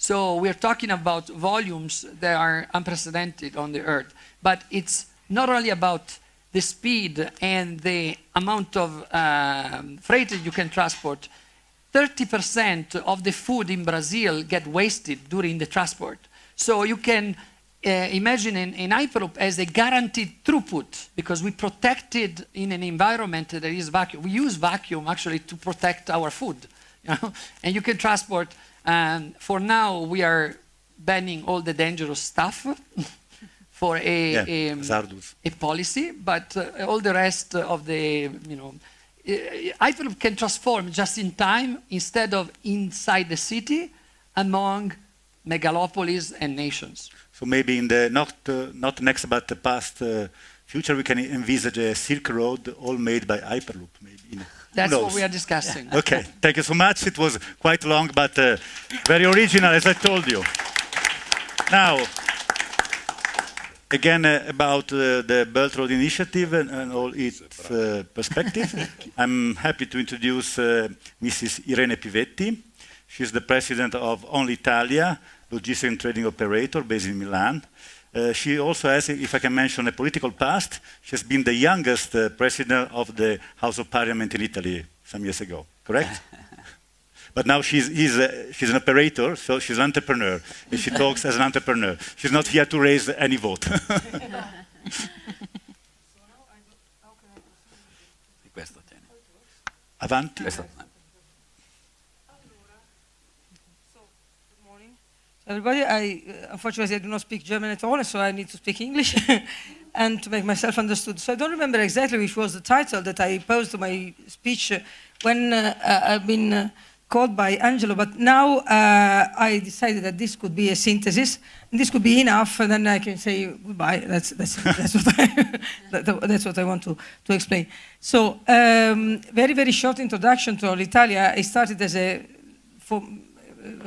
So we're talking about volumes that are unprecedented on the earth. But it's not only about the speed and the amount of freight that you can transport. 30% of the food in Brazil get wasted during the transport. So you can imagine an Hyperloop as a guaranteed throughput, because we protect it in an environment that is vacuum. We use vacuum actually to protect our food. And you can transport. For now, we are banning all the dangerous stuff for a policy, but all the rest of the, Hyperloop can transform just in time instead of inside the city among megalopolis and nations. So
maybe in the not next but the past future, we can envisage a Silk Road all made by Hyperloop, maybe.
That's what we are discussing.
Okay, thank you so much. It was quite long, but very original, as I told you. Now, again, about the Belt Road Initiative and all its perspective, I'm happy to introduce Mrs. Irene Pivetti. She's the president of Only Italia, logistics and trading operator based in Milan. She also has, if I can mention, a political past. She has been the youngest president of the House of Parliament in Italy some years ago, correct? But now she's an operator, so she's an entrepreneur, and she talks as an entrepreneur. She's not here to raise any vote. Avanti.
Everybody, unfortunately, I do not speak German at all, so I need to speak English and to make myself understood. So I don't remember exactly which was the title that I posed to my speech when I've been called by Angelo, but now I decided that this could be a synthesis, and this could be enough, and then I can say goodbye. That's what I want to explain. So, very, very short introduction to Italia. I started as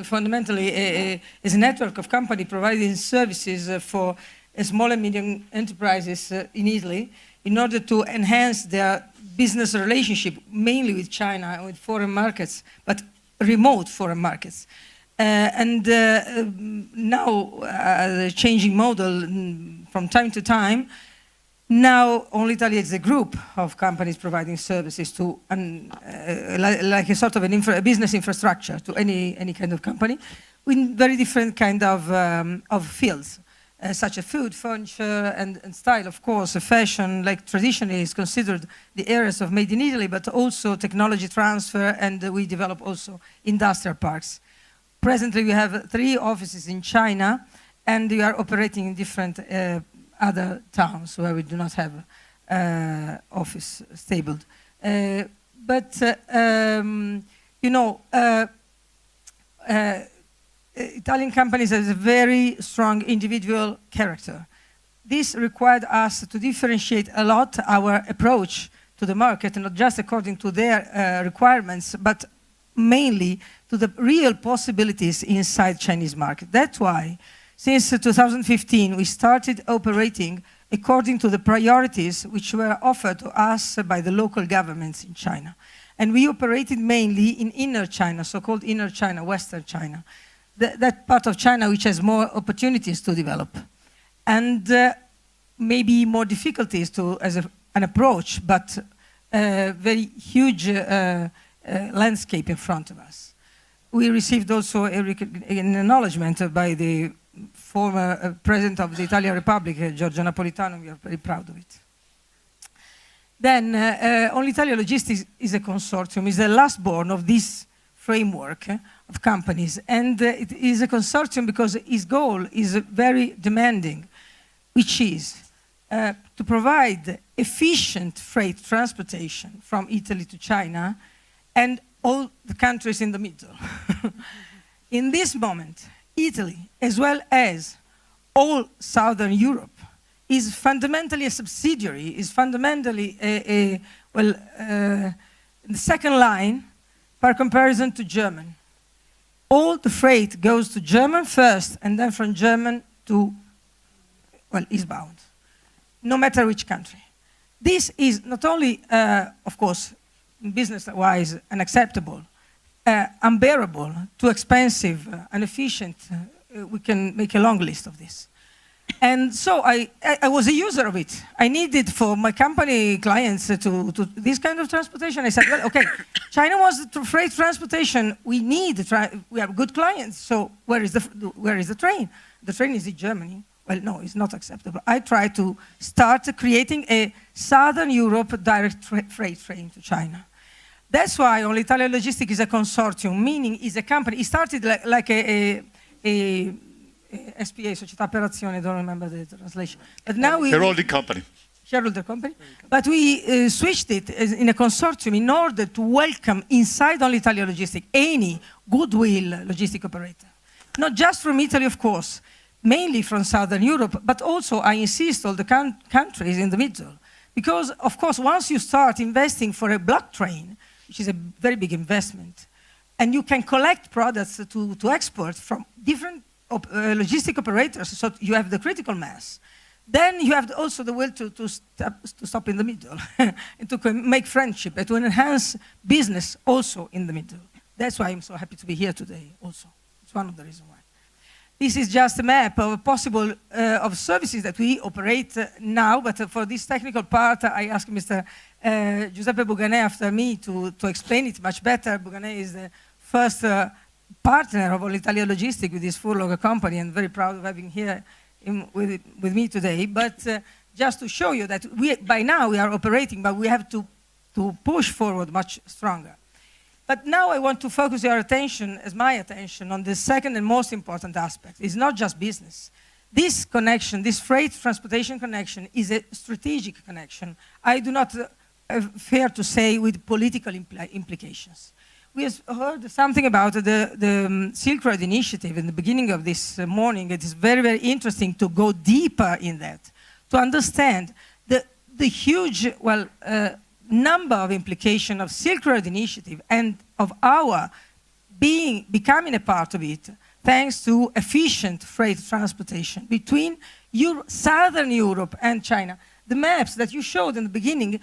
fundamentally as a network of companies providing services for small and medium enterprises in Italy in order to enhance their business relationship, mainly with China and with foreign markets, but remote foreign markets. Now, the changing model from time to time, now only Italia is a group of companies providing services to, like a sort of a business infrastructure to any kind of company, in very different kind of fields. Such as food, furniture, and style, of course, fashion, like traditionally is considered the areas of made in Italy, but also technology transfer, and we develop also industrial parks. Presently, we have 3 offices in China, and we are operating in different other towns where we do not have office stabled. Italian companies have a very strong individual character. This required us to differentiate a lot our approach to the market, not just according to their requirements, but mainly to the real possibilities inside Chinese market. That's why, since 2015, we started operating according to the priorities which were offered to us by the local governments in China. And we operated mainly in inner China, so-called inner China, Western China. That part of China which has more opportunities to develop and maybe more difficulties as an approach, but very huge landscape in front of us. We received also an acknowledgement by the former president of the Italian Republic, Giorgio Napolitano. We are very proud of it. Then, Italia Logistics is a consortium, is the last born of this framework of companies, and it is a consortium because its goal is very demanding, which is to provide efficient freight transportation from Italy to China and all the countries in the middle. In this moment, Italy, as well as all Southern Europe, is fundamentally a subsidiary, is fundamentally the second line by comparison to German. All the freight goes to German first, and then from German to, eastbound, no matter which country. This is not only, of course, business-wise unacceptable, unbearable, too expensive, inefficient. We can make a long list of this. And so I was a user of it. I needed for my company clients to this kind of transportation. I said, well, okay, China wants freight transportation. We have good clients. So where is the train? The train is in Germany. Well, no, it's not acceptable. I tried to start creating a Southern Europe direct freight train to China. That's why Italia Logistics is a consortium, meaning is a company. It started like a SPA, Società per Azione, I don't remember the translation. But now we...
Shareholder company.
Shareholder company. But we switched it in a consortium in order to welcome inside Italia Logistics any goodwill logistic operator. Not just from Italy, of course, mainly from Southern Europe, but also, I insist, all the countries in the middle. Because, of course, once you start investing for a block train, which is a very big investment, and you can collect products to export from different logistic operators, so you have the critical mass. Then you have also the will to stop in the middle and to make friendship and to enhance business also in the middle. That's why I'm so happy to be here today also. It's one of the reasons why. This is just a map of possible of services that we operate now, but for this technical part, I ask Mr. Giuseppe Bugane after me to explain it much better. Bugane is the first partner of Italia Logistics with this Furlong company, and very proud of having here with me today. But just to show you that by now we are operating, but we have to push forward much stronger. But now I want to focus your attention, as my attention, on the second and most important aspect. It's not just business. This connection, this freight transportation connection, is a strategic connection. I do not fear to say with political implications. We have heard something about the Silk Road Initiative in the beginning of this morning. It is very, very interesting to go deeper in that, to understand the huge, number of implications of Silk Road Initiative and of our becoming a part of it, thanks to efficient freight transportation between Southern Europe and China. The maps that you showed in the beginning,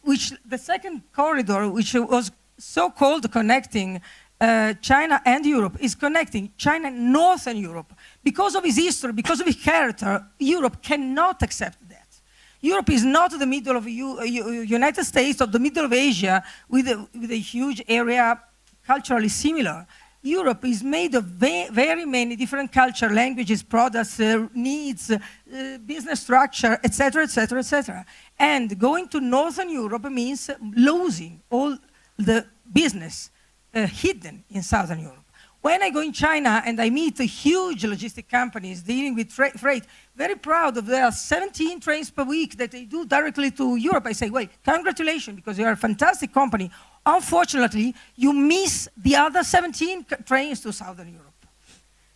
which the second corridor, which was so-called connecting China and Europe, is connecting China and Northern Europe. Because of its history, because of its character, Europe cannot accept that. Europe is not the middle of United States or the middle of Asia with a huge area culturally similar. Europe is made of very many different culture, languages, products, needs, business structure, etc., etc., etc. And going to Northern Europe means losing all the business hidden in Southern Europe. When I go in China and I meet huge logistic companies dealing with freight, very proud of their 17 trains per week that they do directly to Europe, I say, well, congratulations, because you are a fantastic company. Unfortunately, you miss the other 17 trains to Southern Europe.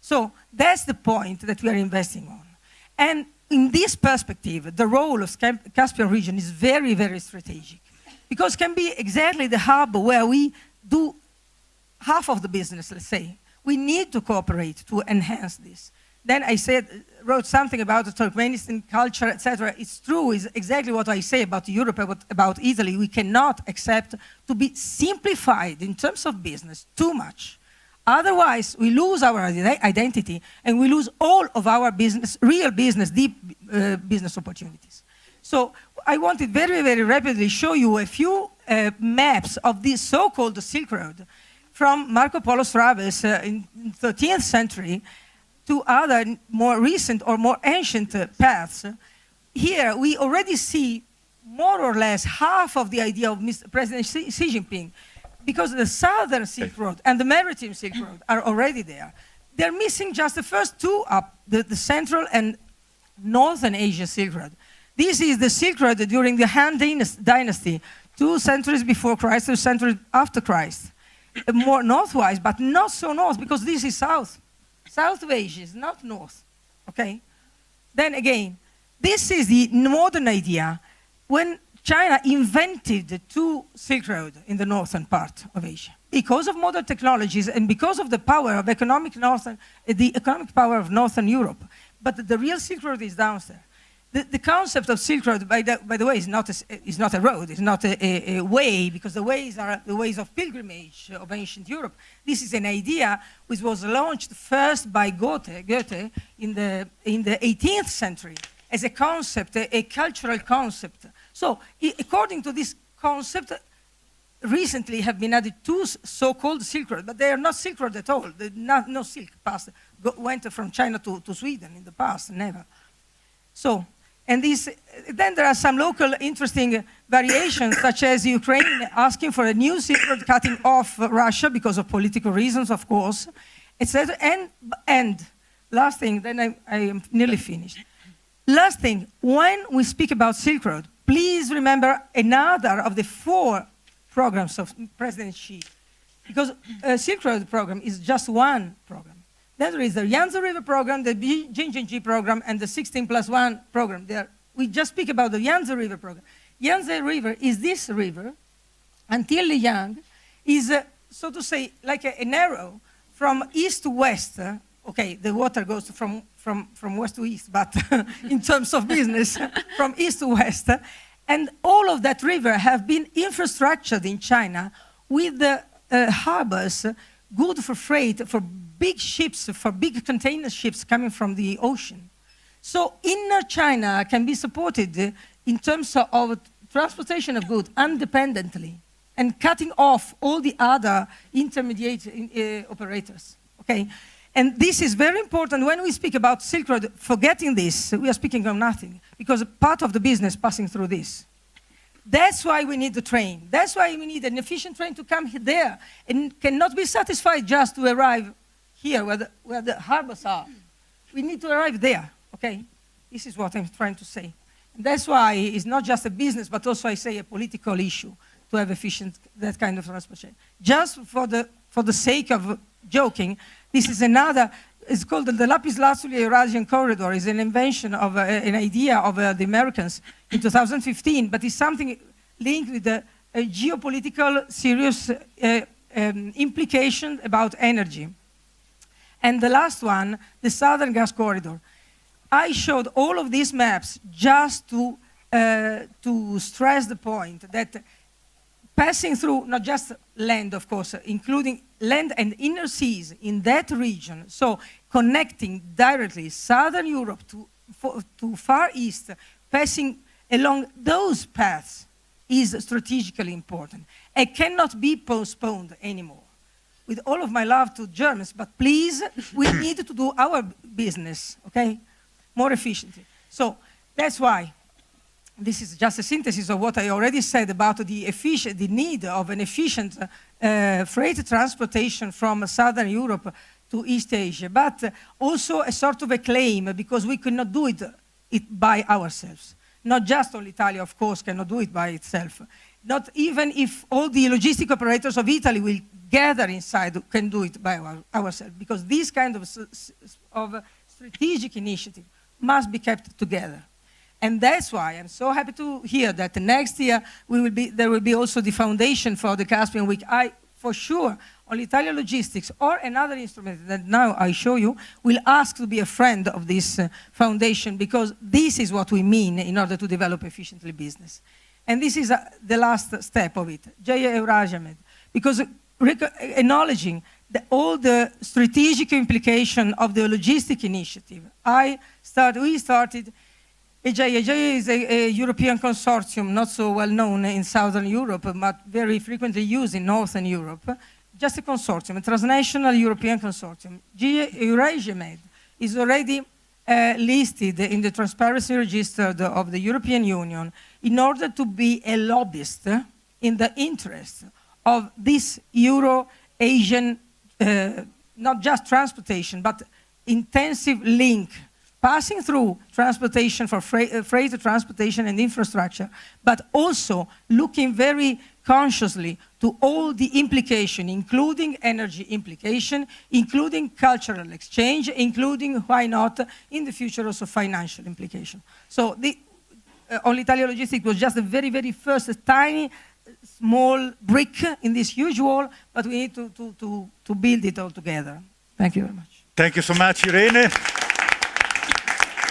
So that's the point that we are investing on. And in this perspective, the role of Caspian region is very, very strategic, because it can be exactly the hub where we do half of the business, let's say. We need to cooperate to enhance this. Then I wrote something about the Turkmenistan culture, etc. It's true, it's exactly what I say about Europe, about Italy. We cannot accept to be simplified in terms of business too much. Otherwise, we lose our identity and we lose all of our business, real business, deep business opportunities. So I wanted very, very rapidly show you a few maps of this so-called Silk Road, from Marco Polo's travels in the 13th century to other more recent or more ancient paths. Here we already see more or less half of the idea of President Xi Jinping, because the Southern Silk Road and the Maritime Silk Road are already there. They're missing just the first two up, the Central and Northern Asia Silk Road. This is the Silk Road during the Han Dynasty, 2 centuries before Christ, 2 centuries after Christ. More northwise, but not so north, because this is south. South of Asia is not north, okay? Then again, this is the modern idea when China invented the 2 Silk Road in the northern part of Asia. Because of modern technologies and because of the power of the economic power of Northern Europe. But the real Silk Road is down there. The concept of Silk Road, by the way, is not a road, it's not a way, because the ways are the ways of pilgrimage of ancient Europe. This is an idea which was launched first by Goethe in the 18th century as a concept, a cultural concept. So, according to this concept, recently have been added 2 so-called Silk Road, but they are not Silk Road at all. No silk went from China to Sweden in the past, never. So. And then there are some local interesting variations, such as Ukraine asking for a new Silk Road cutting off Russia because of political reasons, of course, etc. And last thing, then I am nearly finished. Last thing, when we speak about Silk Road, please remember another of the 4 programs of President Xi, because a Silk Road program is just one program. Then there is the Yangtze River program, the Jinjiangji program, and the 16+1 program. We just speak about the Yangtze River program. Yangtze River is this river, until Liang, is, so to say, like an arrow from east to west. Okay, the water goes from west to east, but in terms of business, from east to west. And all of that river have been infrastructured in China with the harbors good for freight, for big ships, for big container ships coming from the ocean. So inner China can be supported in terms of transportation of goods independently and cutting off all the other intermediate operators, okay? And this is very important when we speak about Silk Road. Forgetting this, we are speaking of nothing, because part of the business passing through this. That's why we need the train. That's why we need an efficient train to come there, and cannot be satisfied just to arrive here where the harbors are. We need to arrive there, okay? This is what I'm trying to say. And that's why it's not just a business, but also, I say, a political issue to have efficient, that kind of transportation. Just for the sake of joking, this is another, it's called the Lapis Lazuli Eurasian Corridor. It's an invention of an idea of the Americans in 2015, but it's something linked with a geopolitical serious implication about energy. And the last one, the Southern Gas Corridor. I showed all of these maps just to stress the point that passing through not just land, of course, including land and inner seas in that region, so connecting directly Southern Europe to Far East, passing along those paths is strategically important. It cannot be postponed anymore. With all of my love to Germans, but please, we need to do our business, okay, more efficiently. So that's why this is just a synthesis of what I already said about the need of an efficient freight transportation from Southern Europe to East Asia, but also a sort of a claim, because we could not do it by ourselves. Not just all Italia, of course, cannot do it by itself. Not even if all the logistic operators of Italy will gather inside, can do it by ourselves, because this kind of strategic initiative must be kept together. And that's why I'm so happy to hear that next year there will be also the foundation for the Caspian Week. For sure, on Italia Logistics or another instrument that now I show you, will ask to be a friend of this foundation, because this is what we mean in order to develop efficiently business. And this is the last step of it, JA Eurasia-Med, because acknowledging all the strategic implication of the logistic initiative, we started. EJA is a European consortium, not so well known in Southern Europe, but very frequently used in Northern Europe. Just a consortium, a transnational European consortium. Eurasia-Med is already listed in the Transparency Register of the European Union in order to be a lobbyist in the interest of this Euro-Asian, not just transportation, but intensive link passing through transportation for freight transportation and infrastructure, but also looking very consciously to all the implication, including energy implication, including cultural exchange, including, why not, in the future also financial implication. So All Italia Logistics was just the very, very first tiny, small brick in this huge wall, but we need to build it all together. Thank you very much.
Thank you so much, Irene.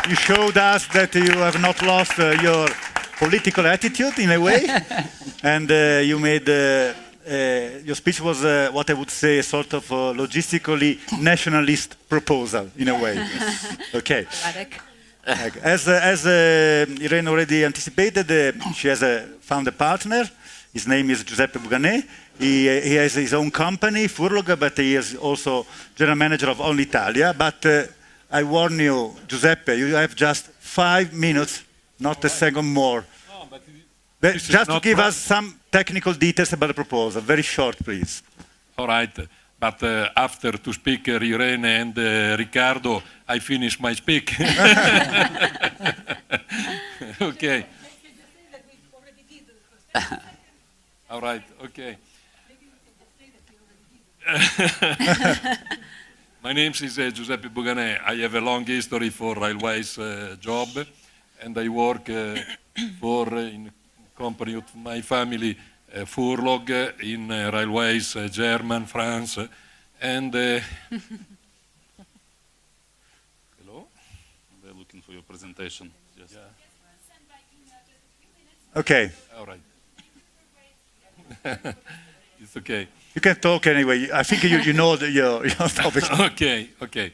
You showed us that you have not lost your political attitude in a way, and you made your speech was what I would say a sort of logistically nationalist proposal in a way. Okay. As Irene already anticipated, she has found a partner. His name is Giuseppe Bugane. He has his own company, Furlong, but he is also general manager of All Italia. But I warn you, Giuseppe, you have just 5 minutes, not a second more. No, but just to give us some technical details about the proposal. Very short, please.
All right. But after to speak Irene and Ricardo, I finish my speak. Okay. All right, okay. My name is Giuseppe Bugane. I have a long history for railways job, and I work in company of my family, Furlong, in railways, German, France, and...
Hello? They're looking for your presentation. Yes. Yeah.
Okay.
All right. It's okay.
You can talk anyway. I think you know your topic.
Okay.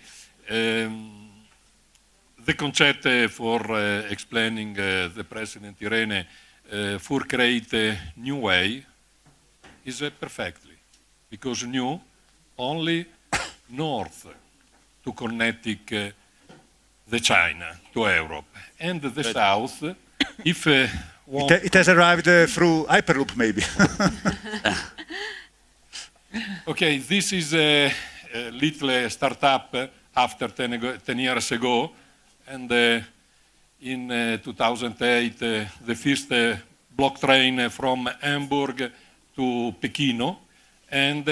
The concept for explaining the President Irene for create a new way is perfectly, because new only north to connecting the China to Europe, and the south, if
it has arrived through Hyperloop, maybe.
Okay, this is a little startup after 10 years ago, and in 2008 the first block train from Hamburg to Pekino, and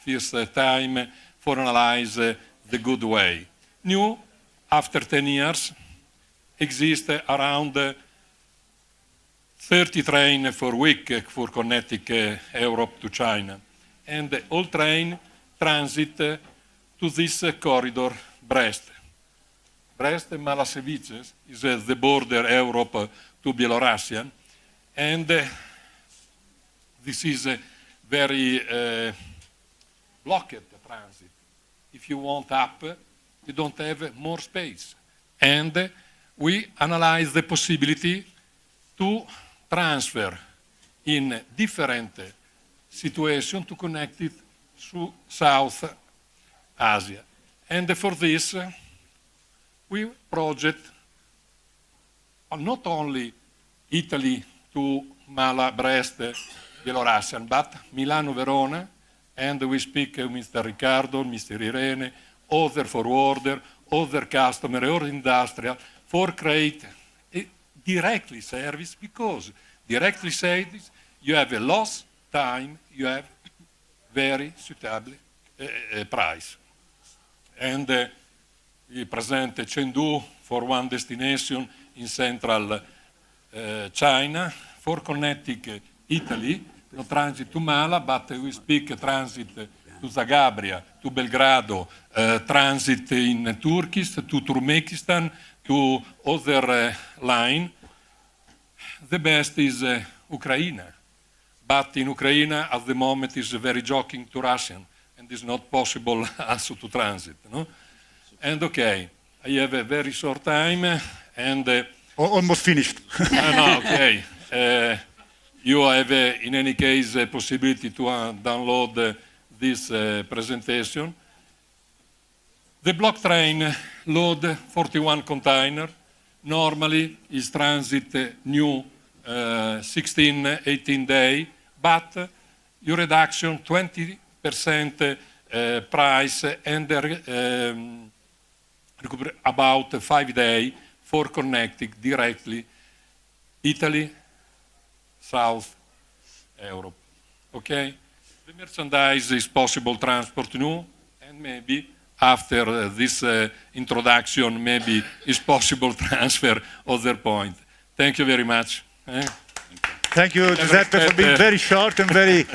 first time for analyze the good way. New, after 10 years, exist around 30 trains per week for connecting Europe to China. And all train transit to this corridor, Brest. Brest and Malasevice is the border Europe to Belarusian, and this is a very blocked transit. If you want up, you don't have more space. And we analyze the possibility to transfer in different situation to connect it to South Asia. And for this, we project not only Italy to Mala, Brest, Belarusian, but Milano, Verona, and we speak with Mr. Ricardo, Mr. Irene, other forwarder, other customer, or industrial, for create a directly service, because directly service, you have a loss time, you have very suitable price. And we present Chengdu for one destination in central China, for connecting Italy, no transit to Mala, but we speak transit to Zagabria, to Belgrado, transit in Turkey, to Turkmenistan, to other line. The best is Ukraine. But in Ukraine, at the moment, is very joking to Russian, and it's not possible also to transit. No? And okay, I have a very short time, and
almost finished.
No, okay. You have, in any case, a possibility to download this presentation. The block train load 41 container. Normally, is transit new 16, 18 days, but your reduction 20% price and about 5 days for connecting directly Italy, South Europe. Okay? The merchandise is possible transport new, and maybe after this introduction, maybe it's possible transfer other point. Thank you very much.
Thank you, Giuseppe, for being very short and very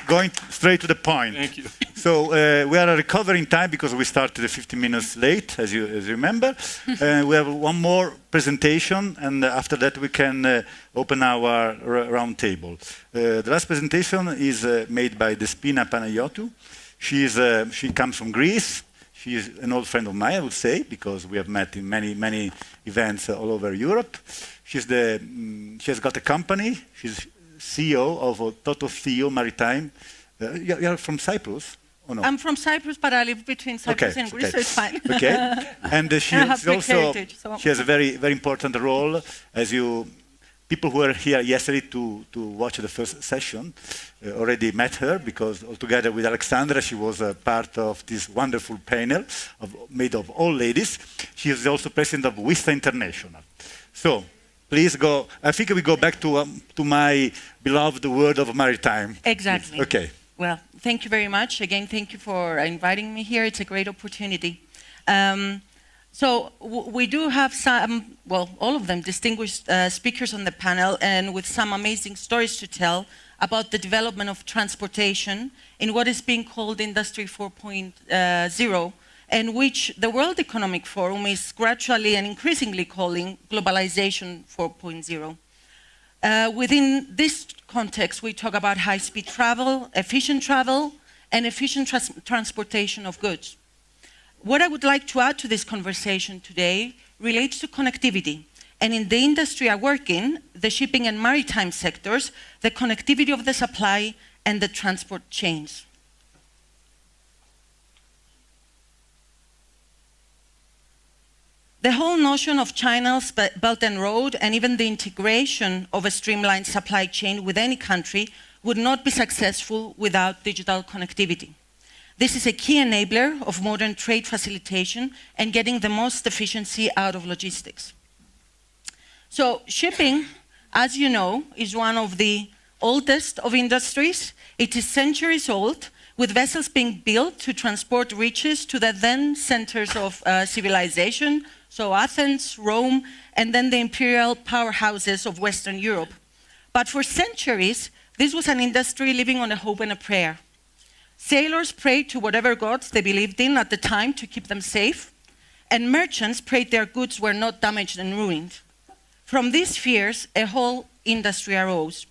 going straight to the point.
Thank you.
So we are recovering time because we started 15 minutes late, as you remember. We have one more presentation, and after that we can open our round table. The last presentation is made by Despina Panayiotou. She comes from Greece. She is an old friend of mine, I would say, because we have met in many events all over Europe. She has got a company. She's CEO of Tototheo Maritime. You're from Cyprus? Or no?
I'm from Cyprus, but I live between Cyprus and Greece, so it's fine.
Okay. And she has a very important role, as people who were here yesterday to watch the first session already met her, because together with Aleksandra, she was a part of this wonderful panel made of all ladies. She is also president of WISTA International. So please go. I think we go back to my beloved world of maritime.
Exactly.
Okay.
Well, thank you very much. Again, thank you for inviting me here. It's a great opportunity. So we do have some, well, all of them distinguished speakers on the panel, and with some amazing stories to tell about the development of transportation in what is being called Industry 4.0, and which the World Economic Forum is gradually and increasingly calling Globalization 4.0. Within this context, we talk about high-speed travel, and efficient transportation of goods. What I would like to add to this conversation today relates to connectivity. And in the industry I work in, the shipping and maritime sectors, the connectivity of the supply and the transport chains. The whole notion of China's Belt and Road and even the integration of a streamlined supply chain with any country would not be successful without digital connectivity. This is a key enabler of modern trade facilitation and getting the most efficiency out of logistics. So shipping, as you know, is one of the oldest of industries. It is centuries old, with vessels being built to transport riches to the then centers of civilization, so Athens, Rome, and then the imperial powerhouses of Western Europe. But for centuries, this was an industry living on a hope and a prayer. Sailors prayed to whatever gods they believed in at the time to keep them safe, and merchants prayed their goods were not damaged and ruined. From these fears, a whole industry arose.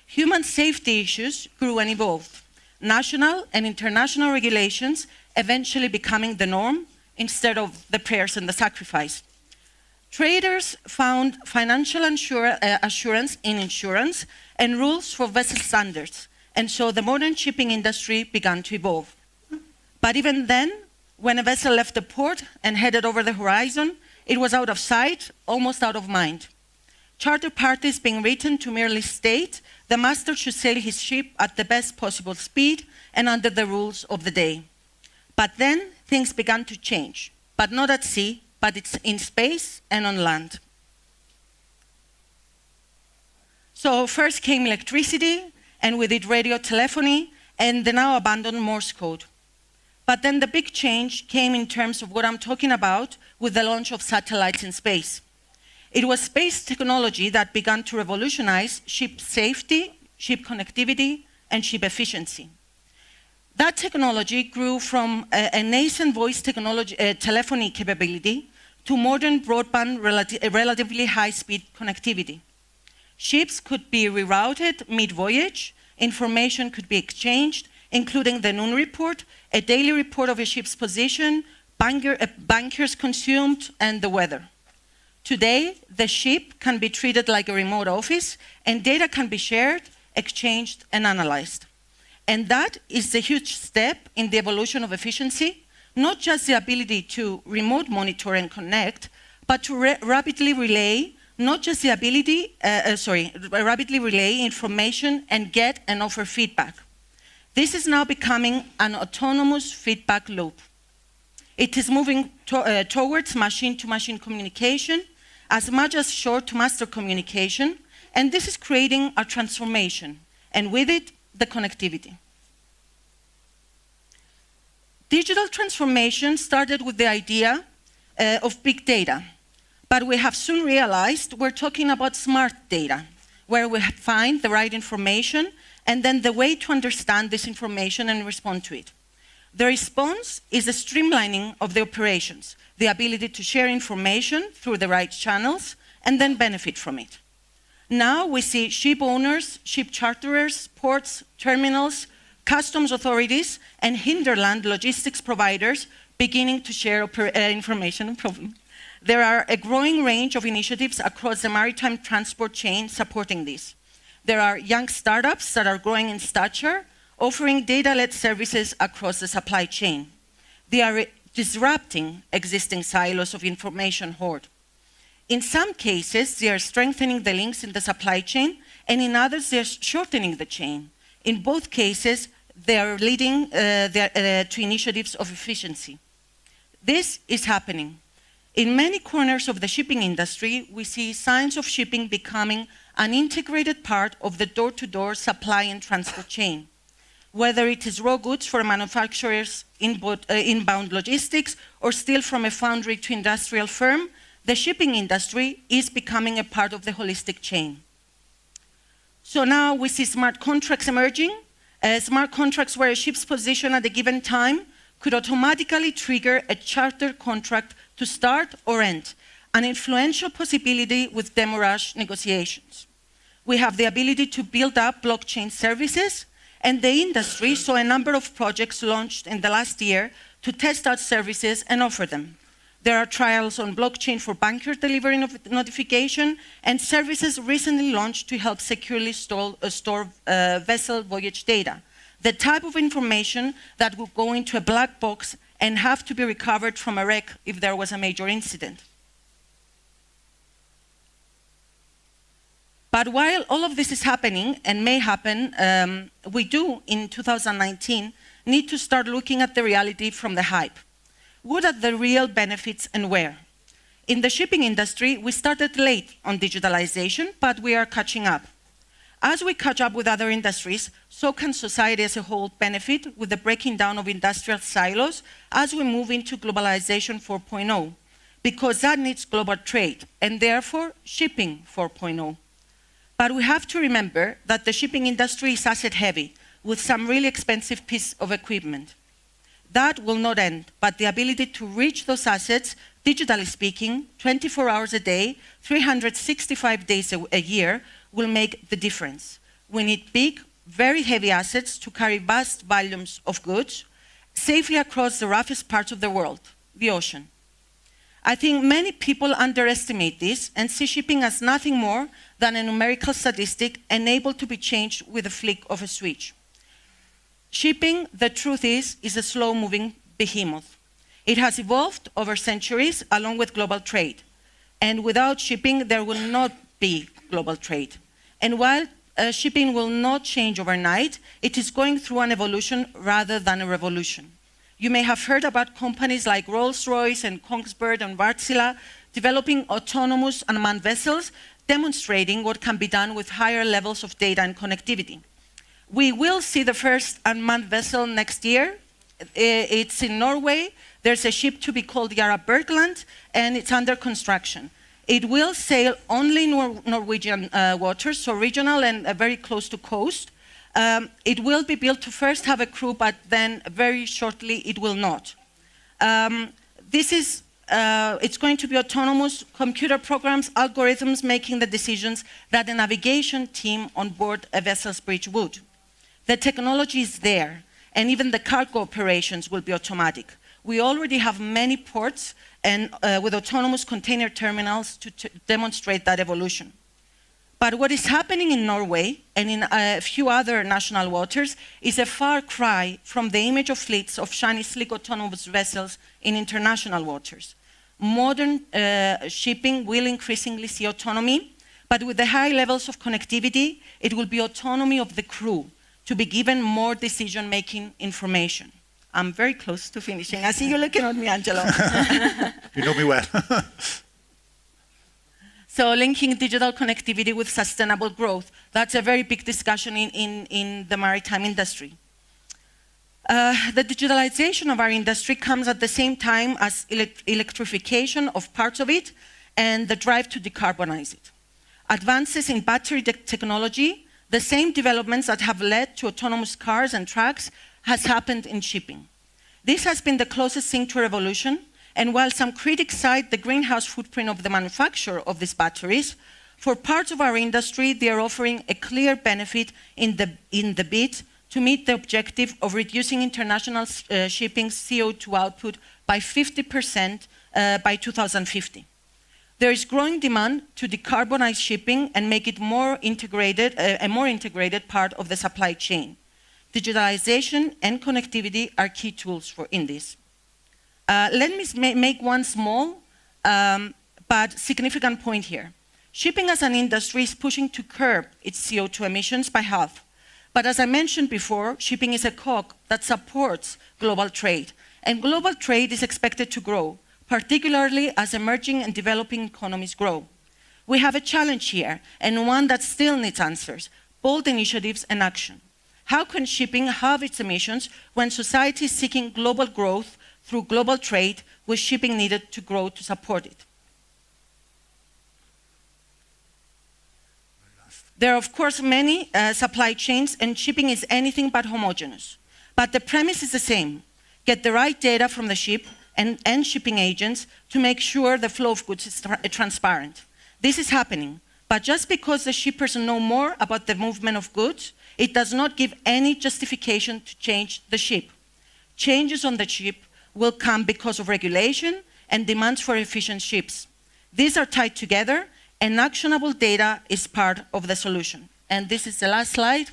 Human safety issues grew and evolved. National and international regulations eventually becoming the norm instead of the prayers and the sacrifice. Traders found financial assurance in insurance and rules for vessel standards, and so the modern shipping industry began to evolve. But even then, when a vessel left the port and headed over the horizon, it was out of sight, almost out of mind. Charter parties being written to merely state the master should sail his ship at the best possible speed and under the rules of the day. But then things began to change, but not at sea, but it's in space and on land. So first came electricity, and with it radio telephony, and the now abandoned Morse code. But then the big change came in terms of what I'm talking about with the launch of satellites in space. It was space technology that began to revolutionize ship safety, ship connectivity, and ship efficiency. That technology grew from a nascent voice technology, telephony capability to modern broadband relatively high-speed connectivity. Ships could be rerouted mid-voyage, information could be exchanged, including the noon report, a daily report of a ship's position, bunkers consumed, and the weather. Today, the ship can be treated like a remote office, and data can be shared, exchanged, and analyzed. And that is a huge step in the evolution of efficiency, not just the ability to remote monitor and connect, but to rapidly relay, not just the ability, rapidly relay information and get and offer feedback. This is now becoming an autonomous feedback loop. It is moving towards machine-to-machine communication, as much as shore-to-master communication, and this is creating a transformation, and with it, the connectivity. Digital transformation started with the idea of big data, but we have soon realized we're talking about smart data, where we find the right information and then the way to understand this information and respond to it. The response is a streamlining of the operations, the ability to share information through the right channels and then benefit from it. Now we see ship owners, ship charterers, ports, terminals, customs authorities, and hinterland logistics providers beginning to share information. There are a growing range of initiatives across the maritime transport chain supporting this. There are young startups that are growing in stature, offering data-led services across the supply chain. They are disrupting existing silos of information hoard. In some cases, they are strengthening the links in the supply chain, and in others, they are shortening the chain. In both cases, they are leading to initiatives of efficiency. This is happening. In many corners of the shipping industry, we see signs of shipping becoming an integrated part of the door-to-door supply and transport chain. Whether it is raw goods for manufacturers' inbound logistics or steel from a foundry to industrial firm, the shipping industry is becoming a part of the holistic chain. So now we see smart contracts emerging, smart contracts where a ship's position at a given time could automatically trigger a charter contract to start or end, an influential possibility with demurrage negotiations. We have the ability to build up blockchain services, and the industry saw a number of projects launched in the last year to test out services and offer them. There are trials on blockchain for banker delivery notification, and services recently launched to help securely store vessel voyage data, the type of information that would go into a black box and have to be recovered from a wreck if there was a major incident. But while all of this is happening and may happen, we do in 2019 need to start looking at the reality from the hype. What are the real benefits and where? In the shipping industry, we started late on digitalization, but we are catching up. As we catch up with other industries, so can society as a whole benefit with the breaking down of industrial silos as we move into globalization 4.0, because that needs global trade, and therefore shipping 4.0. But we have to remember that the shipping industry is asset heavy, with some really expensive piece of equipment. That will not end, but the ability to reach those assets, digitally speaking, 24 hours a day, 365 days a year, will make the difference. We need big, very heavy assets to carry vast volumes of goods safely across the roughest parts of the world, the ocean. I think many people underestimate this and see shipping as nothing more than a numerical statistic enabled to be changed with a flick of a switch. Shipping, the truth is a slow-moving behemoth. It has evolved over centuries along with global trade. And without shipping, there will not be global trade. And while shipping will not change overnight, it is going through an evolution rather than a revolution. You may have heard about companies like Rolls-Royce and Kongsberg and Wärtsilä developing autonomous unmanned vessels, demonstrating what can be done with higher levels of data and connectivity. We will see the first unmanned vessel next year. It's in Norway. There's a ship to be called Yara Bergland, and it's under construction. It will sail only Norwegian waters, so regional and very close to coast. It will be built to first have a crew, but then very shortly it will not. It's going to be autonomous computer programs, algorithms making the decisions that the navigation team on board a vessel's bridge would. The technology is there, and even the cargo operations will be automatic. We already have many ports and with autonomous container terminals to demonstrate that evolution. But what is happening in Norway and in a few other national waters is a far cry from the image of fleets of shiny, slick autonomous vessels in international waters. Modern shipping will increasingly see autonomy, but with the high levels of connectivity, it will be autonomy of the crew to be given more decision-making information. I'm very close to finishing. I see you looking at me, Angelo.
You know me well.
So linking digital connectivity with sustainable growth, that's a very big discussion in the maritime industry. The digitalization of our industry comes at the same time as electrification of parts of it and the drive to decarbonize it. Advances in battery technology, the same developments that have led to autonomous cars and trucks has happened in shipping. This has been the closest thing to a revolution, and while some critics cite the greenhouse footprint of the manufacture of these batteries, for parts of our industry, they are offering a clear benefit in the bid to meet the objective of reducing international shipping CO2 output by 50% by 2050. There is growing demand to decarbonize shipping and make it more integrated, a more integrated part of the supply chain. Digitalization and connectivity are key tools in this. Let me make one small but significant point here. Shipping as an industry is pushing to curb its CO2 emissions by half. But as I mentioned before, shipping is a cog that supports global trade, and global trade is expected to grow, particularly as emerging and developing economies grow. We have a challenge here, and one that still needs answers, bold initiatives and action. How can shipping halve its emissions when society is seeking global growth through global trade, with shipping needed to grow to support it? There are, of course, many supply chains, and shipping is anything but homogeneous. But the premise is the same. Get the right data from the ship and shipping agents to make sure the flow of goods is transparent. This is happening. But just because the shippers know more about the movement of goods, it does not give any justification to change the ship. Changes on the ship will come because of regulation and demands for efficient ships. These are tied together, and actionable data is part of the solution. And this is the last slide.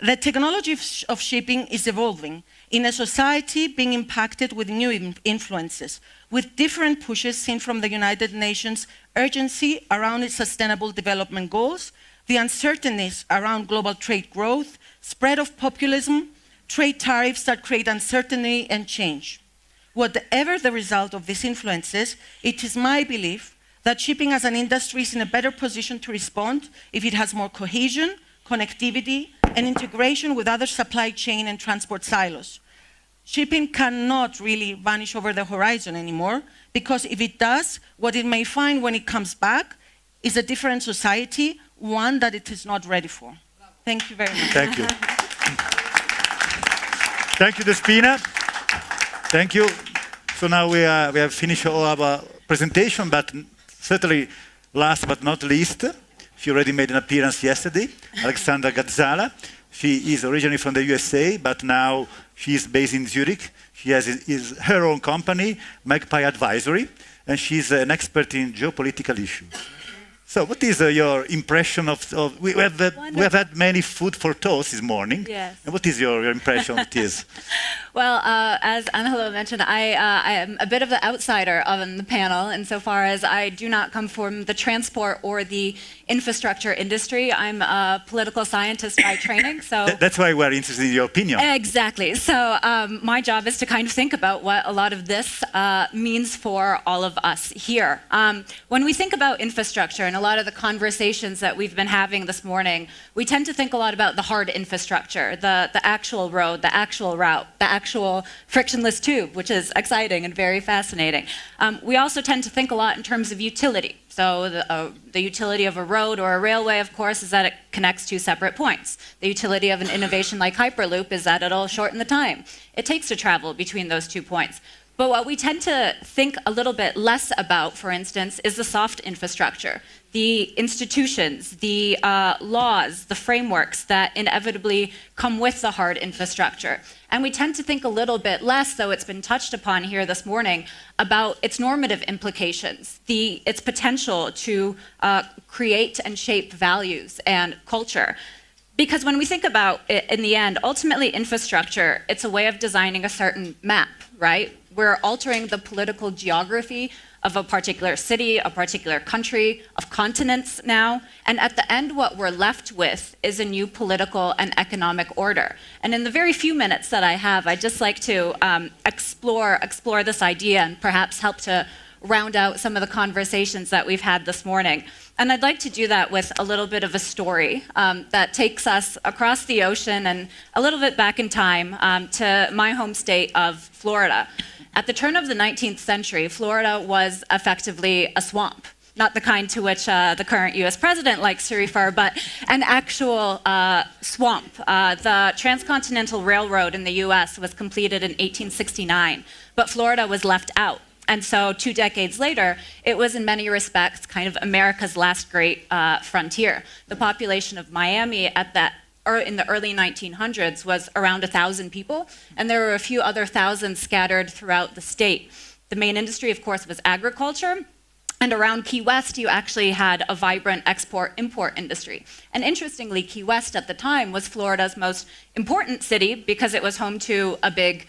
The technology of shipping is evolving in a society being impacted with new influences, with different pushes seen from the United Nations urgency around its sustainable development goals, the uncertainties around global trade growth, spread of populism, trade tariffs that create uncertainty and change. Whatever the result of these influences, it is my belief that shipping as an industry is in a better position to respond if it has more cohesion, connectivity, and integration with other supply chain and transport silos. Shipping cannot really vanish over the horizon anymore, because if it does, what it may find when it comes back is a different society, one that it is not ready for. Thank you very much.
Thank you. Thank you, Despina. Thank you. So now we have finished all our presentation, but certainly last but not least, she already made an appearance yesterday, Aleksandra Gadzala. She is originally from the USA, but now she is based in Zurich. She has her own company, Magpie Advisory, and she's an expert in geopolitical issues. So what is your impression of we have had many food for thought this morning.
Yes.
And what is your impression of this?
Well, as Angelo mentioned, I am a bit of the outsider on the panel insofar as I do not come from the transport or the infrastructure industry. I'm a political scientist by training, so...
That's why we're interested in your opinion.
Exactly. So my job is to kind of think about what a lot of this means for all of us here. When we think about infrastructure and a lot of the conversations that we've been having this morning, we tend to think a lot about the hard infrastructure, the actual road, the actual route, the actual frictionless tube, which is exciting and very fascinating. We also tend to think a lot in terms of utility. So the utility of a road or a railway, of course, is that it connects two separate points. The utility of an innovation like Hyperloop is that it'll shorten the time it takes to travel between those 2 points. But what we tend to think a little bit less about, for instance, is the soft infrastructure, the institutions, the laws, the frameworks that inevitably come with the hard infrastructure. And we tend to think a little bit less, though it's been touched upon here this morning, about its normative implications, its potential to create and shape values and culture. Because when we think about it, in the end, ultimately infrastructure, it's a way of designing a certain map, right? We're altering the political geography of a particular city, a particular country, of continents now. And at the end, what we're left with is a new political and economic order. And in the very few minutes that I have, I'd just like to explore this idea and perhaps help to round out some of the conversations that we've had this morning. And I'd like to do that with a little bit of a story that takes us across the ocean and a little bit back in time to my home state of Florida. At the turn of the 19th century, Florida was effectively a swamp. Not the kind to which the current US president likes to refer, but an actual swamp. The Transcontinental Railroad in the US was completed in 1869, but Florida was left out. And so 2 decades later, it was in many respects kind of America's last great frontier. The population of Miami in the early 1900s was around 1,000 people, and there were a few other thousands scattered throughout the state. The main industry, of course, was agriculture, and around Key West, you actually had a vibrant export-import industry. And interestingly, Key West at the time was Florida's most important city because it was home to a big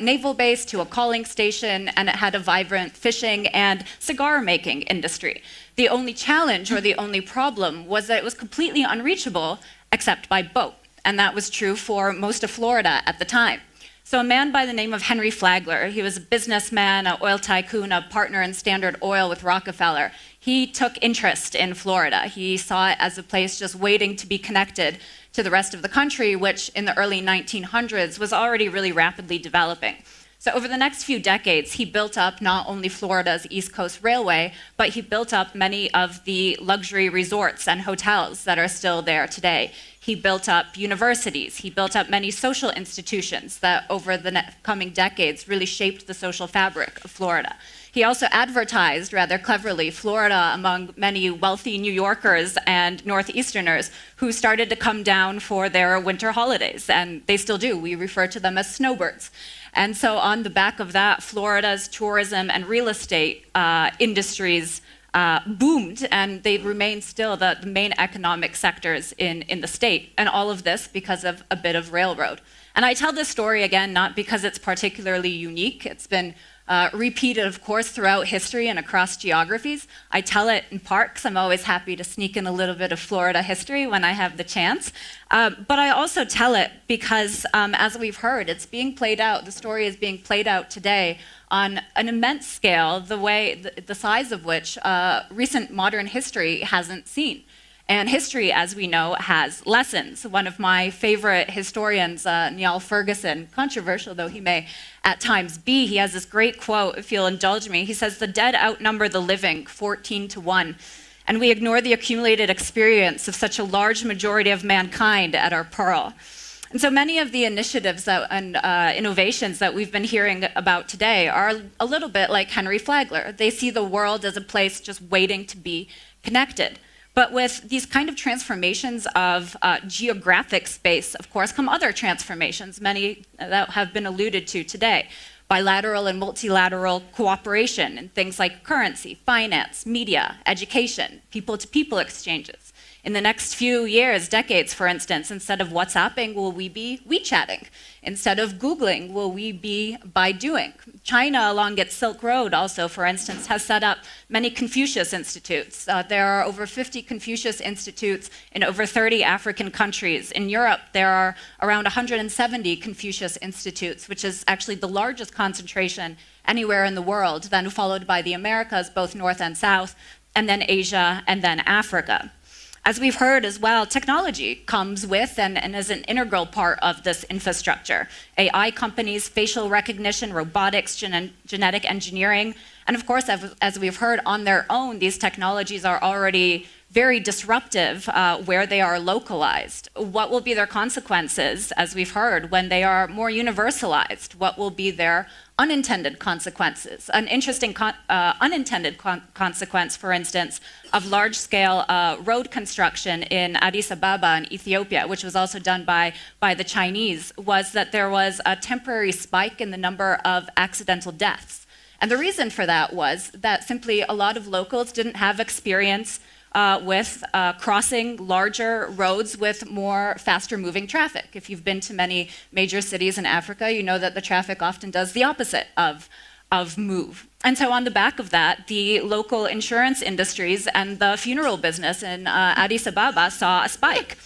naval base, to a coaling station, and it had a vibrant fishing and cigar-making industry. The only challenge or the only problem was that it was completely unreachable except by boat. And that was true for most of Florida at the time. So a man by the name of Henry Flagler, he was a businessman, an oil tycoon, a partner in Standard Oil with Rockefeller. He took interest in Florida. He saw it as a place just waiting to be connected to the rest of the country, which in the early 1900s was already really rapidly developing. So over the next few decades, he built up not only Florida's East Coast Railway, but he built up many of the luxury resorts and hotels that are still there today. He built up universities. He built up many social institutions that over the coming decades really shaped the social fabric of Florida. He also advertised, rather cleverly, Florida among many wealthy New Yorkers and Northeasterners who started to come down for their winter holidays, and they still do. We refer to them as snowbirds. And so on the back of that, Florida's tourism and real estate industries boomed, and they remain still the main economic sectors in the state. And all of this because of a bit of railroad. And I tell this story, again, not because it's particularly unique. It's been repeated, of course, throughout history and across geographies. I tell it in part because I'm always happy to sneak in a little bit of Florida history when I have the chance. But I also tell it because, as we've heard, it's being played out, the story is being played out today on an immense scale, the size of which recent modern history hasn't seen. And history, as we know, has lessons. One of my favorite historians, Niall Ferguson, controversial though he may at times be, he has this great quote, if you'll indulge me. He says, "The dead outnumber the living 14-1, and we ignore the accumulated experience of such a large majority of mankind at our peril." And so many of the initiatives and innovations that we've been hearing about today are a little bit like Henry Flagler. They see the world as a place just waiting to be connected. But with these kind of transformations of geographic space, of course, come other transformations, many that have been alluded to today. Bilateral and multilateral cooperation in things like currency, finance, media, education, people-to-people exchanges. In the next few years, decades, for instance, instead of WhatsApping, will we be WeChatting? Instead of Googling, will we be Baiduing? China, along its Silk Road also, for instance, has set up many Confucius Institutes. There are over 50 Confucius Institutes in over 30 African countries. In Europe, there are around 170 Confucius Institutes, which is actually the largest concentration anywhere in the world, then followed by the Americas, both North and South, and then Asia, and then Africa. As we've heard as well, technology comes with and is an integral part of this infrastructure. AI companies, facial recognition, robotics, genetic engineering, and of course, as we've heard, on their own, these technologies are already very disruptive where they are localized. What will be their consequences, as we've heard, when they are more universalized? What will be their unintended consequences? An interesting unintended consequence, for instance, of large-scale road construction in Addis Ababa in Ethiopia, which was also done by the Chinese, was that there was a temporary spike in the number of accidental deaths. And the reason for that was that simply a lot of locals didn't have experience with crossing larger roads with more faster moving traffic. If you've been to many major cities in Africa, you know that the traffic often does the opposite of move. And so on the back of that, the local insurance industries and the funeral business in Addis Ababa saw a spike.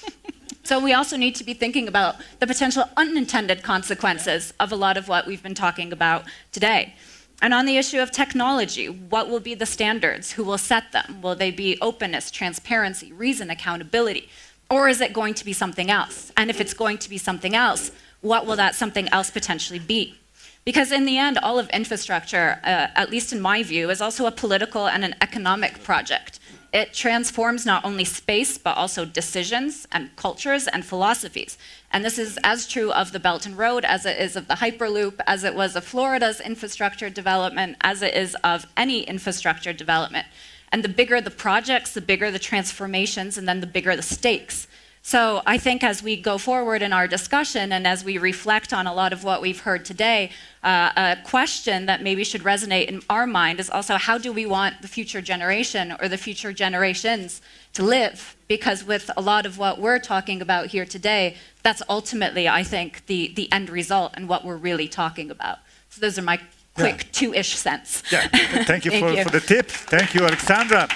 So we also need to be thinking about the potential unintended consequences of a lot of what we've been talking about today. And on the issue of technology, what will be the standards? Who will set them? Will they be openness, transparency, reason, accountability? Or is it going to be something else? And if it's going to be something else, what will that something else potentially be? Because in the end, all of infrastructure, at least in my view, is also a political and an economic project. It transforms not only space, but also decisions and cultures and philosophies. And this is as true of the Belt and Road as it is of the Hyperloop, as it was of Florida's infrastructure development, as it is of any infrastructure development. And the bigger the projects, the bigger the transformations, and then the bigger the stakes. So I think as we go forward in our discussion and as we reflect on a lot of what we've heard today, a question that maybe should resonate in our mind is also how do we want the future generation or the future generations to live? Because with a lot of what we're talking about here today, that's ultimately, I think, the end result and what we're really talking about. So those are my quick two-ish cents.
Yeah, thank you for the tip. Thank you, Aleksandra.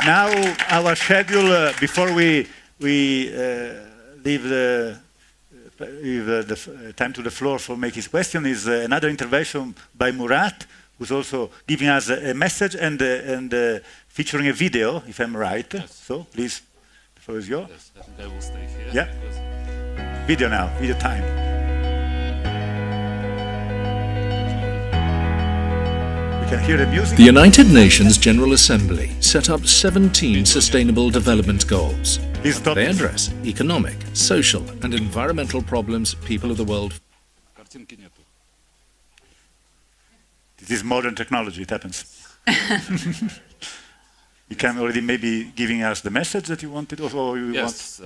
Now, our schedule, before we leave the time to the floor for make his question, is another intervention by Murat, who's also giving us a message and featuring a video, if I'm right. Yes. So, please, the floor is yours.
Yes, I think I will stay here.
Yeah. Video now, video time. Can hear the music.
The United Nations General Assembly set up 17 Sustainable Development Goals.
Please stop.
They address economic, social, and environmental problems people of the world.
Картинки нету.
This is modern technology, it happens. You can already maybe giving us the message that you wanted, or you
Yes,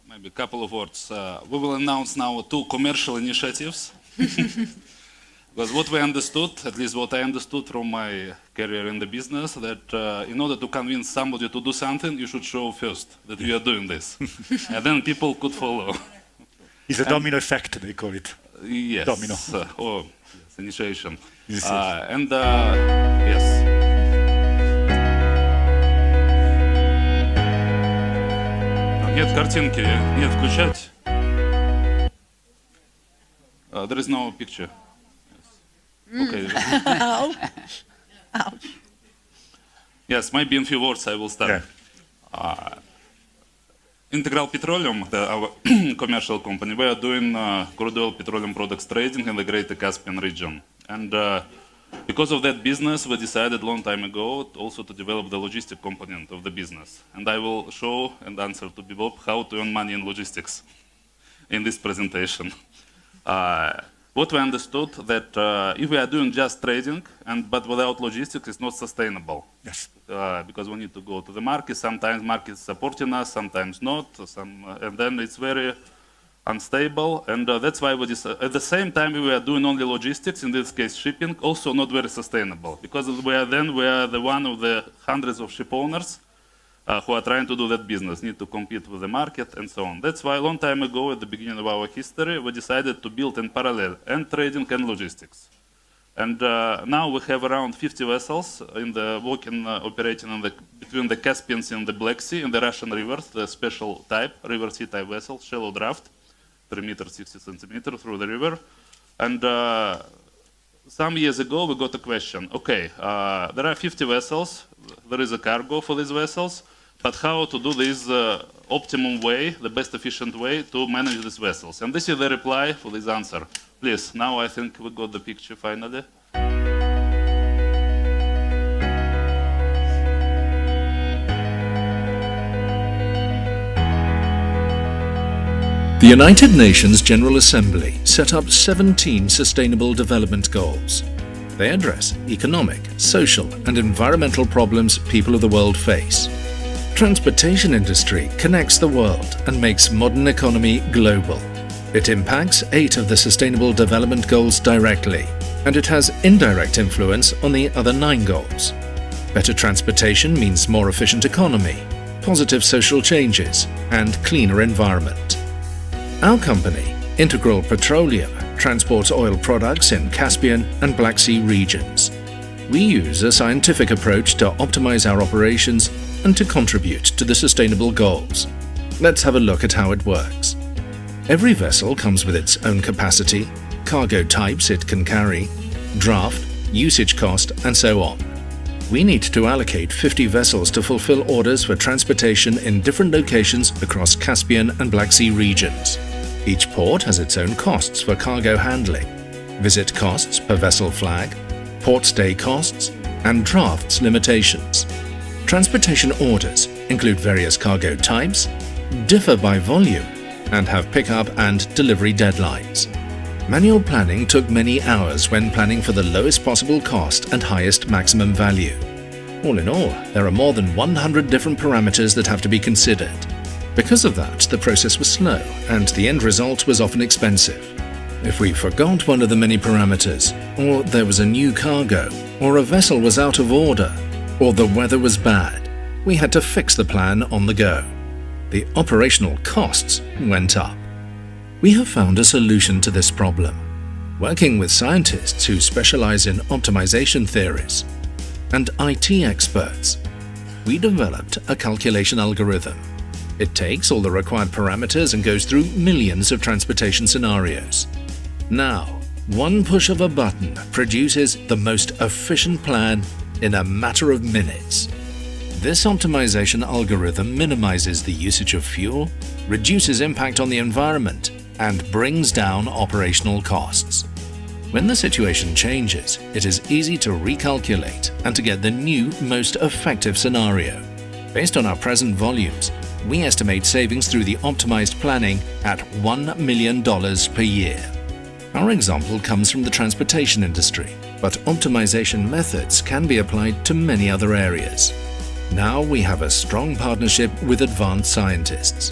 maybe a couple of words. We will announce now 2 commercial initiatives. Because what we understood, at least what I understood from my career in the business, that in order to convince somebody to do something, you should show first that you are doing this. And then people could follow.
It's a domino effect, they call it.
Yes.
Domino.
Or yes, initiation.
Yes.
Yes. Нет картинки, нет включать. There is no picture. Yes. Okay.
Ouch.
Yes, maybe in few words I will start.
Yeah.
Integral Petroleum, our commercial company, we are doing crude oil petroleum products trading in the Greater Caspian region. And because of that business, we decided a long time ago also to develop the logistic component of the business. And I will show and answer to Bibop how to earn money in logistics in this presentation. What we understood that if we are doing just trading, but without logistics, it's not sustainable.
Yes.
Because we need to go to the market. Sometimes markets supporting us, sometimes not. And then it's very unstable. And that's why at the same time we are doing only logistics, in this case shipping, also not very sustainable. Because we are the one of the hundreds of ship owners who are trying to do that business, need to compete with the market and so on. That's why a long time ago, at the beginning of our history, we decided to build in parallel and trading and logistics. And now we have around 50 vessels operating between the Caspian Sea and the Black Sea in the Russian rivers, the special type, River Sea type vessel, shallow draft, 3 meters, 60 centimeters through the river. And some years ago, we got a question. Okay, there are 50 vessels, there is a cargo for these vessels, but how to do this optimum way, the best efficient way to manage these vessels? And this is the reply for this answer. Please, now I think we got the picture finally.
The United Nations General Assembly set up 17 Sustainable Development Goals. They address economic, social, and environmental problems people of the world face. Transportation industry connects the world and makes modern economy global. It impacts 8 of the Sustainable Development Goals directly, and it has indirect influence on the other 9 goals. Better transportation means more efficient economy, positive social changes, and cleaner environment. Our company, Integral Petroleum, transports oil products in Caspian and Black Sea regions. We use a scientific approach to optimize our operations and to contribute to the sustainable goals. Let's have a look at how it works. Every vessel comes with its own capacity, cargo types it can carry, draft, usage cost, and so on. We need to allocate 50 vessels to fulfill orders for transportation in different locations across Caspian and Black Sea regions. Each port has its own costs for cargo handling, visit costs per vessel flag, port stay costs, and drafts limitations. Transportation orders include various cargo types, differ by volume, and have pickup and delivery deadlines. Manual planning took many hours when planning for the lowest possible cost and highest maximum value. All in all, there are more than 100 different parameters that have to be considered. Because of that, the process was slow, and the end result was often expensive. If we forgot one of the many parameters, or there was a new cargo, or a vessel was out of order, or the weather was bad, we had to fix the plan on the go. The operational costs went up. We have found a solution to this problem. Working with scientists who specialize in optimization theories and IT experts, we developed a calculation algorithm. It takes all the required parameters and goes through millions of transportation scenarios. Now, one push of a button produces the most efficient plan in a matter of minutes. This optimization algorithm minimizes the usage of fuel, reduces impact on the environment, and brings down operational costs. When the situation changes, it is easy to recalculate and to get the new, most effective scenario. Based on our present volumes, We estimate savings through the optimized planning at $1 million per year. Our example comes from the transportation industry, but optimization methods can be applied to many other areas. Now we have a strong partnership with advanced scientists.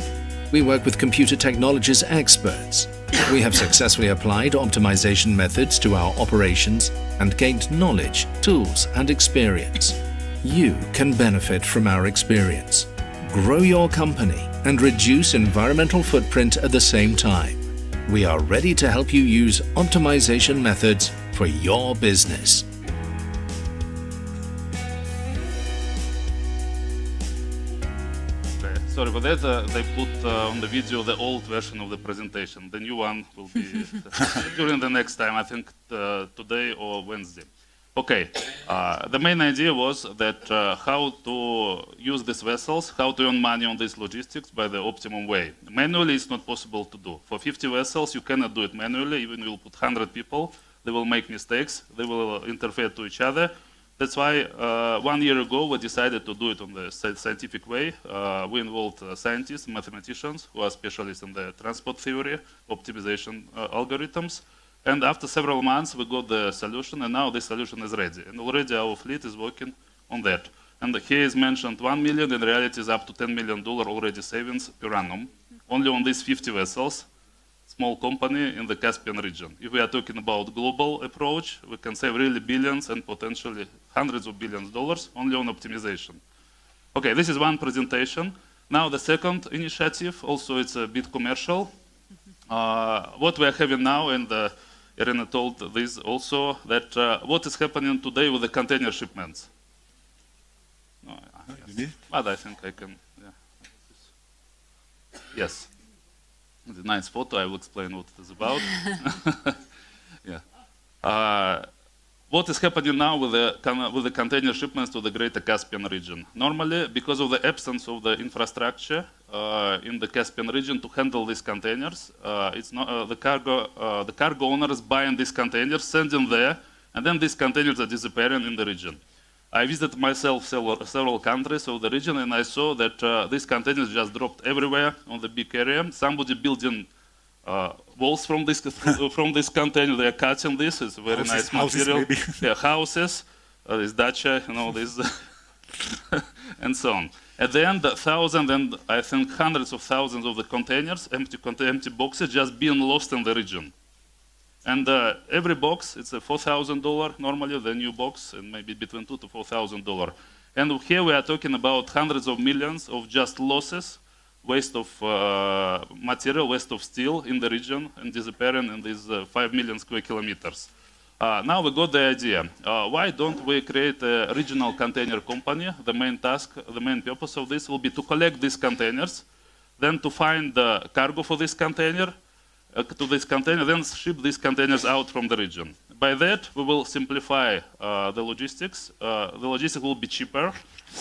We work with computer technologies experts. We have successfully applied optimization methods to our operations and gained knowledge, tools, and experience. You can benefit from our experience. Grow your company and reduce environmental footprint at the same time. We are ready to help you use optimization methods for your business.
Sorry for that, they put on the video the old version of the presentation. The new one will be during the next time, I think today or Wednesday. Okay, the main idea was that how to use these vessels, how to earn money on these logistics by the optimum way. Manually, it's not possible to do. For 50 vessels, you cannot do it manually. Even if you put 100 people, they will make mistakes. They will interfere to each other. That's why 1 year ago, we decided to do it on the scientific way. We involved scientists, mathematicians, who are specialists in the transport theory, optimization algorithms. And after several months, we got the solution, and now the solution is ready. And already our fleet is working on that. And here is mentioned 1 million, in reality is up to $10 million already savings per annum, only on these 50 vessels, small company in the Caspian region. If we are talking about global approach, we can save really billions and potentially hundreds of billions of dollars only on optimization. Okay, this is one presentation. Now the second initiative, also it's a bit commercial. What we are having now, and Irene told this also, that what is happening today with the container shipments. No, yes. But I think I can, yeah. Yes. It's a nice photo, I will explain what it is about. Yeah. What is happening now with the container shipments to the Greater Caspian region? Normally, because of the absence of the infrastructure in the Caspian region to handle these containers, it's not the cargo owners buying these containers, sending there, and then these containers are disappearing in the region. I visited myself several countries of the region, and I saw that these containers just dropped everywhere on the big area. Somebody building walls from this container. They are cutting this. It's a very nice material. Houses, yeah, houses, this dacha, you know, this, and so on. At the end, thousands and I think hundreds of thousands of the containers, empty boxes, just being lost in the region. And every box, it's a $4,000 normally, the new box, and maybe between $2,000 to $4,000. And here we are talking about hundreds of millions of just losses, waste of material, waste of steel in the region, and disappearing in these 5 million square kilometers. Now we got the idea. Why don't we create a regional container company? The main task, the main purpose of this will be to collect these containers, then to find the cargo for this container, then ship these containers out from the region. By that, we will simplify the logistics. The logistics will be cheaper.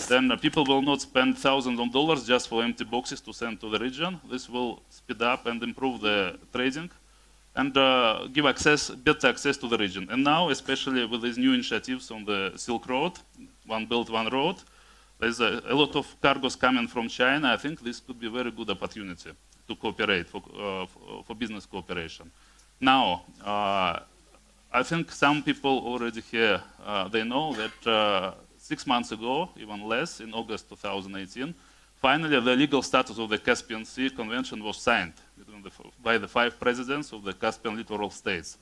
Then people will not spend thousands of dollars just for empty boxes to send to the region. This will speed up and improve the trading and give better access to the region. And now, especially with these new initiatives on the Silk Road, One Belt, One Road, there's a lot of cargoes coming from China. I think this could be a very good opportunity to cooperate, for business cooperation. Now, I think some people already here, they know that 6 months ago, even less, in August 2018, finally the legal status of the Caspian Sea Convention was signed by the 5 presidents of the Caspian littoral states.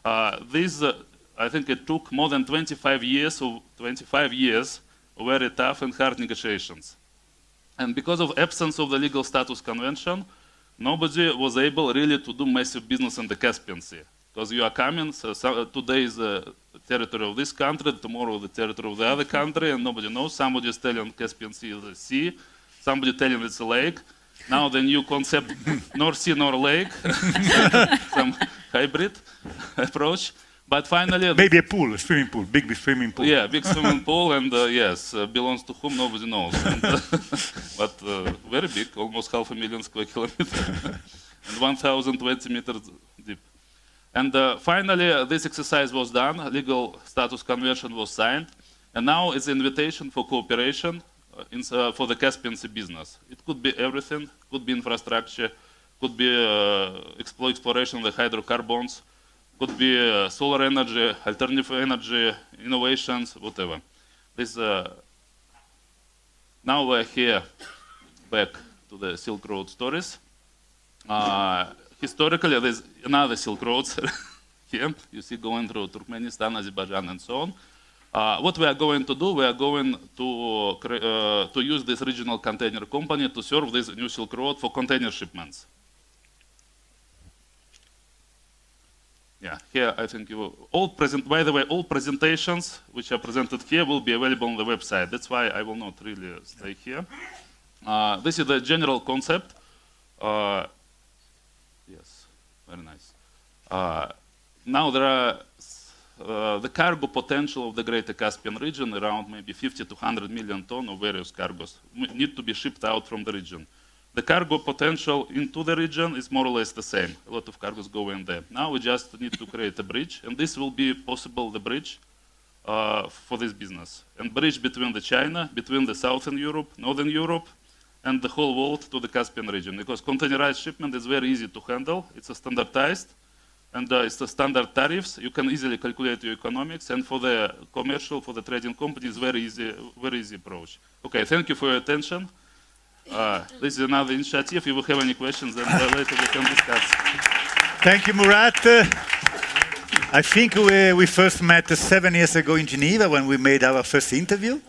I think it took more than 25 years of very tough and hard negotiations. And because of absence of the legal status convention, nobody was able really to do massive business in the Caspian Sea. Because you are coming, so today is the territory of this country, tomorrow the territory of the other country, and nobody knows. Somebody is telling Caspian Sea is a sea, somebody telling it's a lake. Now the new concept, nor sea nor lake, some hybrid approach. But finally...
Maybe a pool, a swimming pool, big swimming pool.
Yeah, big swimming pool, and yes, belongs to whom, nobody knows. And, but very big, almost 500,000 square kilometers, and 1,020 meters deep. And finally, this exercise was done, legal status convention was signed, and now it's an invitation for cooperation for the Caspian Sea business. It could be everything, could be infrastructure, could be exploration of the hydrocarbons, could be solar energy, alternative energy, innovations, whatever. This, now we're here, back to the Silk Road stories. Historically, there's another Silk Road here, you see going through Turkmenistan, Azerbaijan, and so on. What we are going to do, we are going to use this regional container company to serve this new Silk Road for container shipments. Yeah, here I think you all by the way, all presentations which are presented here will be available on the website. That's why I will not really stay here. This is the general concept. Yes, very nice. Now there are the cargo potential of the Greater Caspian region, around maybe 50 to 100 million tons of various cargos need to be shipped out from the region. The cargo potential into the region is more or less the same. A lot of cargos go in there. Now we just need to create a bridge, and this will be possible, the bridge for this business. And bridge between the China, between the Southern Europe, Northern Europe, and the whole world to the Caspian region. Because containerized shipment is very easy to handle. It's a standardized, and it's a standard tariffs. You can easily calculate your economics, and for the commercial, for the trading companies, very easy approach. Okay, thank you for your attention. This is another initiative. If you have any questions, then later we can discuss.
Thank you, Murat. I think we first met 7 years ago in Geneva when we made our first interview.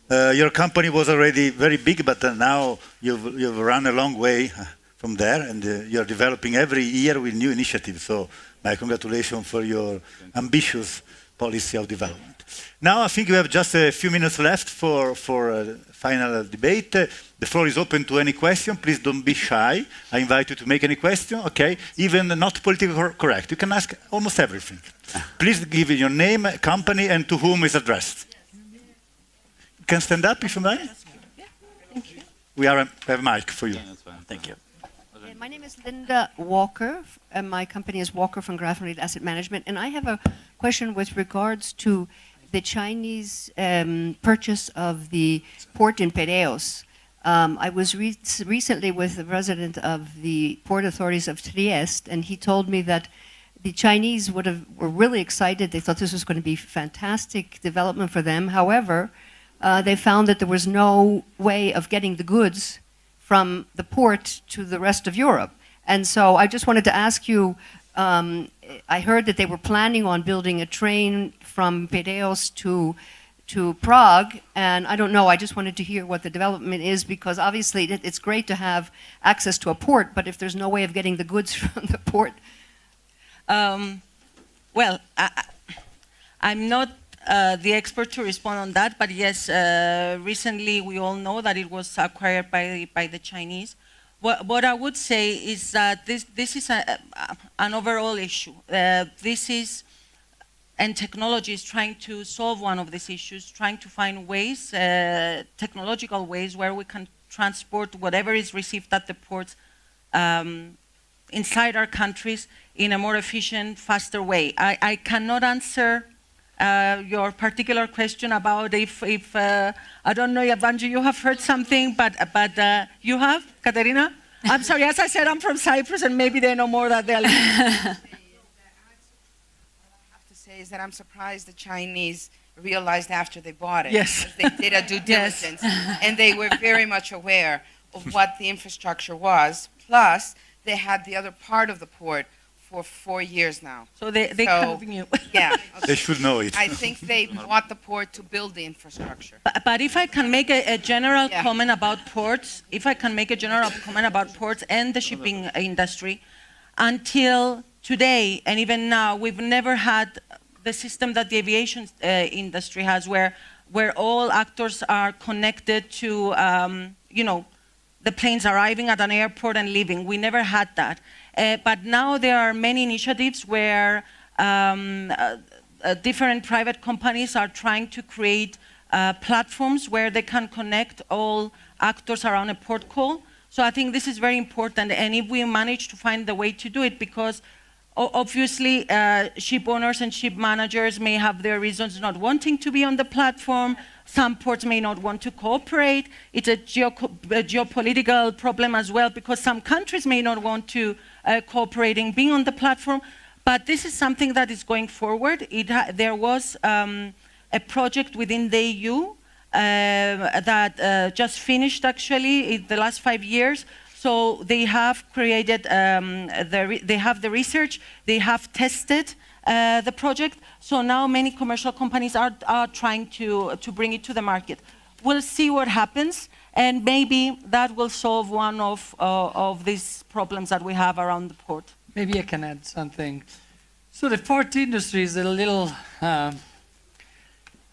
Your company was already very big, but now you've run a long way from there, and you're developing every year with new initiatives. So my congratulations for your ambitious policy of development. Now I think we have just a few minutes left for final debate. The floor is open to any question. Please don't be shy. I invite you to make any question, okay? Even not politically correct. You can ask almost everything. Please give your name, company, and to whom is addressed. You can stand up if you like.
Thank you.
We have a mic for you.
Yeah, that's fine.
Thank you.
My name is Linda Walker. My company is Walker from Grafenried Asset Management. And I have a question with regards to the Chinese purchase of the port in Piraeus. I was recently with the president of the port authorities of Trieste, and he told me that the Chinese were really excited. They thought this was going to be fantastic development for them. However, they found that there was no way of getting the goods from the port to the rest of Europe. And so I just wanted to ask you, I heard that they were planning on building a train from Piraeus to Prague, and I don't know, I just wanted to hear what the development is, because obviously it's great to have access to a port, but if there's no way of getting the goods from the port.
Well, I'm not the expert to respond on that, but yes, recently we all know that it was acquired by the Chinese. What I would say is that this is an overall issue. And technology is trying to solve one of these issues, trying to find ways, technological ways, where we can transport whatever is received at the ports inside our countries in a more efficient, faster way. I cannot answer your particular question about if I don't know, Evangelos, you have heard something, but you have, Katerina? I'm sorry, as I said, I'm from Cyprus, and maybe they know more than they're
is that I'm surprised the Chinese realized after they bought it.
Yes.
They did a due diligence. Yes. And they were very much aware of what the infrastructure was. Plus, they had the other part of the port for 4 years now.
So they kind of knew.
Yeah. Okay.
They should know it.
I think they bought the port to build the infrastructure.
But if I can make a general comment about ports, and the shipping industry, until today, and even now, we've never had the system that the aviation industry has, where all actors are connected to, the planes arriving at an airport and leaving. We never had that. But now there are many initiatives where different private companies are trying to create platforms where they can connect all actors around a port call. So I think this is very important, and if we manage to find the way to do it, because Obviously, ship owners and ship managers may have their reasons not wanting to be on the platform. Some ports may not want to cooperate. It's a geopolitical problem as well, because some countries may not want to cooperate in being on the platform. But this is something that is going forward. There was a project within the EU that just finished, actually, in the last 5 years. So they have created, they have the research, they have tested the project. So now many commercial companies are trying to bring it to the market. We'll see what happens, and maybe that will solve one of these problems that we have around the port.
Maybe I can add something. So the port industry is a little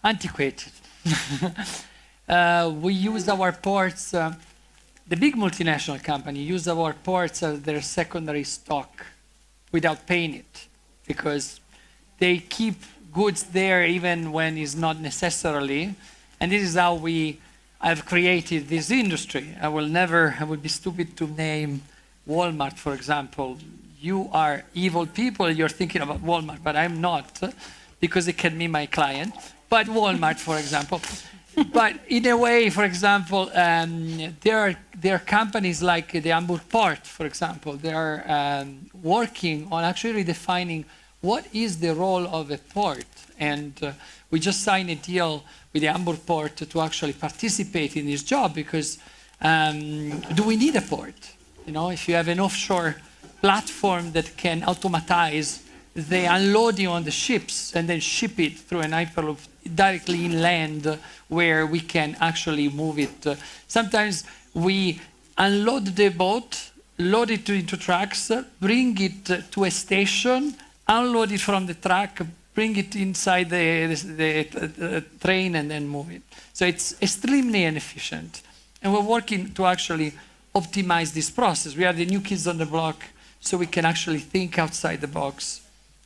antiquated. We use our ports, the big multinational company use our ports as their secondary stock without paying it, because they keep goods there even when it's not necessarily. And this is how we have created this industry. I would be stupid to name Walmart, for example. You are evil people, you're thinking about Walmart, but I'm not, because it can be my client. But Walmart, for example. But in a way, for example, there are companies like the Hamburg port, for example. They are working on actually redefining what is the role of a port. And we just signed a deal with the Hamburg port to actually participate in this job, because do we need a port? You know, if you have an offshore platform that can automatize the unloading on the ships and then ship it through an Hyperloop directly inland, where we can actually move it. Sometimes we unload the boat, load it into trucks, bring it to a station, unload it from the truck, bring it inside the train, and then move it. So it's extremely inefficient. And we're working to actually optimize this process. We are the new kids on the block, so we can actually think outside the box.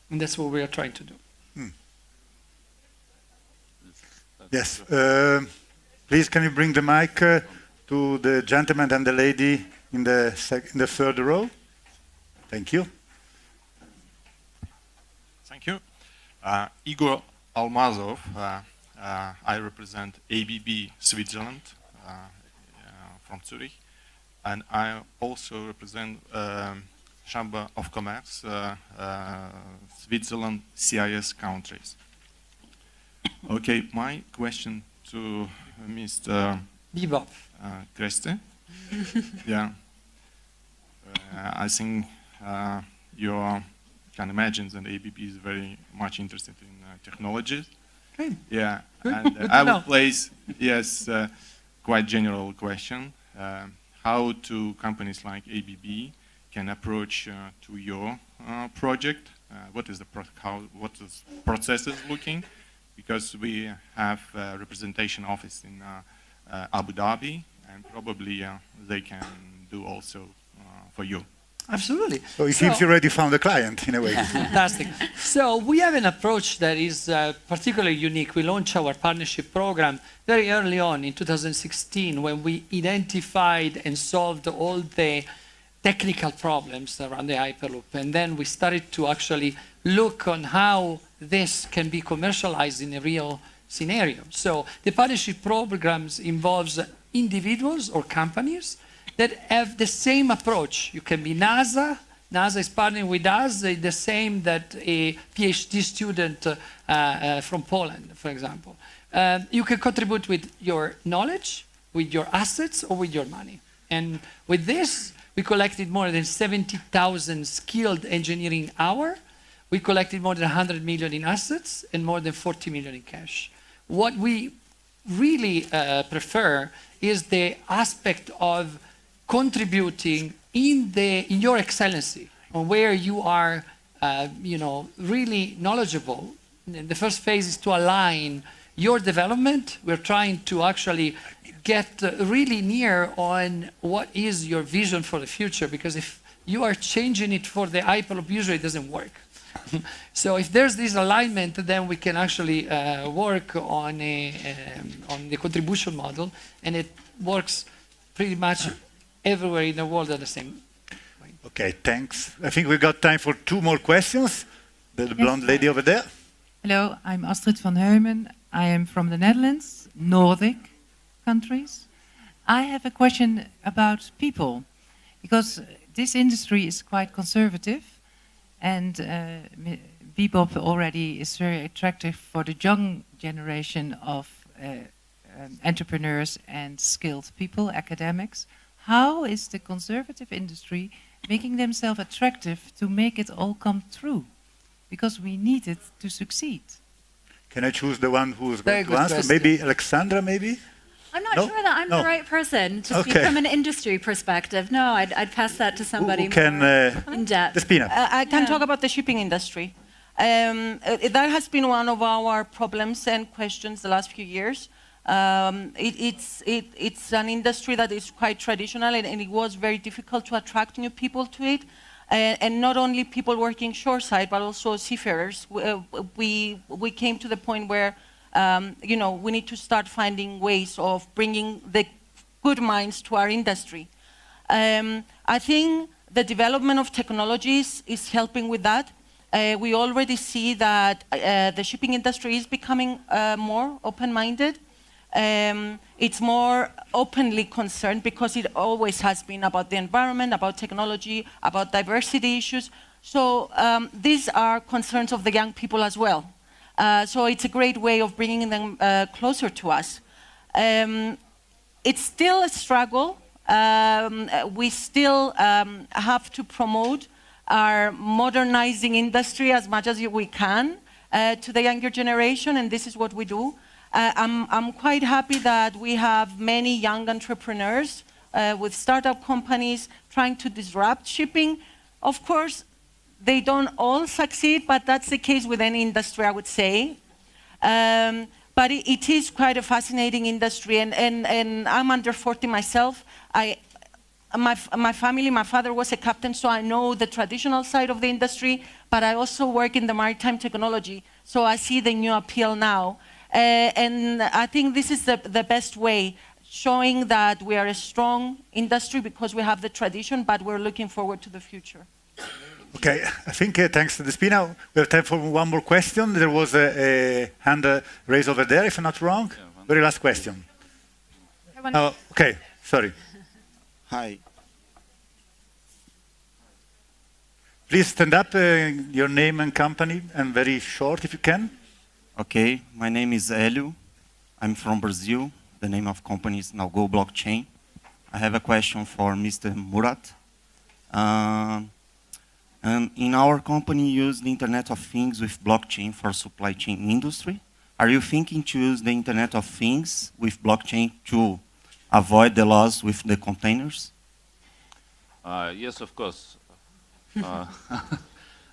And that's what we are trying to do.
Yes. Please, can you bring the mic to the gentleman and the lady in the third row? Thank you.
Thank you. Igor Almazov. I represent ABB Switzerland from Zurich, and I also represent Chamber of Commerce, Switzerland, CIS countries. Okay, my question to Mr.
Bibop.
Gresta. Yeah. I think you can imagine that ABB is very much interested in technologies.
Okay.
Yeah, and I will place, quite general question. How do companies like ABB can approach to your project? What is the processes looking? Because we have a representation office in Abu Dhabi, and probably they can do also for you.
Absolutely.
So it seems you already found a client in a way.
Fantastic. So we have an approach that is particularly unique. We launched our partnership program very early on in 2016, when we identified and solved all the technical problems around the Hyperloop. And then we started to actually look on how this can be commercialized in a real scenario. So the partnership programs involves individuals or companies that have the same approach. You can be NASA. NASA is partnering with us, the same that a PhD student from Poland, for example. You can contribute with your knowledge, with your assets, or with your money. And with this, we collected more than 70,000 skilled engineering hours. We collected more than 100 million in assets and more than 40 million in cash. What we really prefer is the aspect of contributing in your excellency, on where you are, really knowledgeable. And the first phase is to align your development. We're trying to actually get really near on what is your vision for the future, because if you are changing it for the Hyperloop, usually it doesn't work. So if there's this alignment, then we can actually work on the contribution model, and it works pretty much everywhere in the world at the same way.
Okay, thanks. I think we got time for 2 more questions. The blonde lady over there.
Hello, I'm Astrid van Heumen. I am from the Netherlands, Nordic countries. I have a question about people, because this industry is quite conservative, and Bibop already is very attractive for the young generation of entrepreneurs and skilled people, academics. How is the conservative industry making themselves attractive to make it all come true? Because we need it to succeed.
Can I choose the one who's going to answer? Maybe Aleksandra, maybe?
I'm not sure that I'm the right person to speak from an industry perspective. No, I'd pass that to somebody
who can,
more in depth.
Despina.
I can talk about the shipping industry. That has been one of our problems and questions the last few years. It's an industry that is quite traditional, and it was very difficult to attract new people to it. And not only people working shoreside, but also seafarers. We came to the point where we need to start finding ways of bringing the good minds to our industry. I think the development of technologies is helping with that. We already see that the shipping industry is becoming more open-minded. It's more openly concerned because it always has been about the environment, about technology, about diversity issues. So these are concerns of the young people as well. So it's a great way of bringing them closer to us. It's still a struggle. We still have to promote our modernizing industry as much as we can to the younger generation, and this is what we do. I'm quite happy that we have many young entrepreneurs with startup companies trying to disrupt shipping. Of course, they don't all succeed, but that's the case with any industry, I would say. But it is quite a fascinating industry, and I'm under 40 myself. My family, my father was a captain, so I know the traditional side of the industry, but I also work in the maritime technology, so I see the new appeal now. And I think this is the best way, showing that we are a strong industry because we have the tradition, but we're looking forward to the future.
Okay, I think thanks to Despina, we have time for 1 more question. There was a hand raised over there, if I'm not wrong. Very last question. Oh, okay, sorry.
Hi.
Please stand up, your name and company, and very short if you can.
Okay, my name is Hélio. I'm from Brazil. The name of company is Now Go Blockchain. I have a question for Mr. Murat. And in our company, use the Internet of Things with blockchain for supply chain industry. Are you thinking to use the Internet of Things with blockchain to avoid the loss with the containers?
Yes, of course.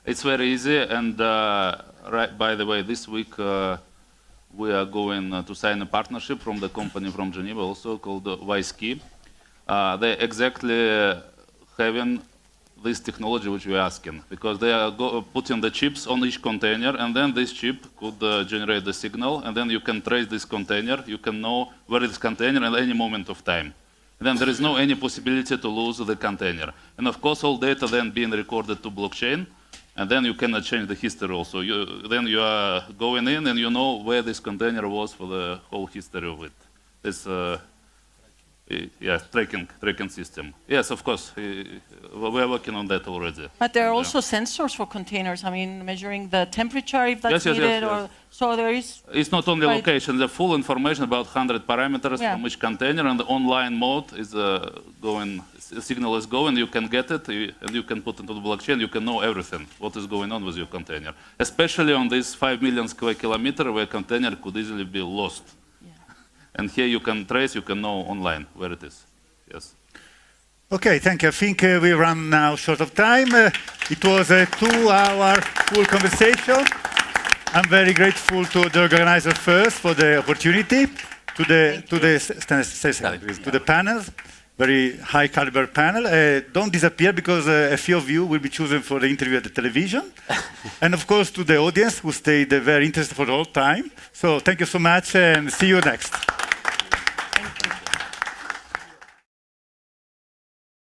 It's very easy, and by the way, this week we are going to sign a partnership from the company from Geneva, also called WISTA. They exactly having this technology which we're asking, because they are putting the chips on each container, and then this chip could generate the signal, and then you can trace this container, you can know where is this container at any moment of time. And then there is no any possibility to lose the container. And of course, all data then being recorded to blockchain, and then you cannot change the history also. Then you are going in and you know where this container was for the whole history of it. This tracking system. Yes, of course, we are working on that already.
But there are also sensors for containers. I mean, measuring the temperature if that's needed, or so there is.
It's not only location; the full information about 100 parameters from each container, and the online mode is going. The signal is going. You can get it, and you can put it into the blockchain. You can know everything what is going on with your container, especially on this 5 million square kilometer where a container could easily be lost. And here you can trace, you can know online where it is. Yes.
Okay, thank you. I think we run now short of time. It was a 2-hour full conversation. I'm very grateful to the organizer first for the opportunity, to the panels, very high caliber panel. Don't disappear because a few of you will be chosen for the interview at the television. And of course to the audience who stayed very interested for the whole time. So thank you so much and see you next.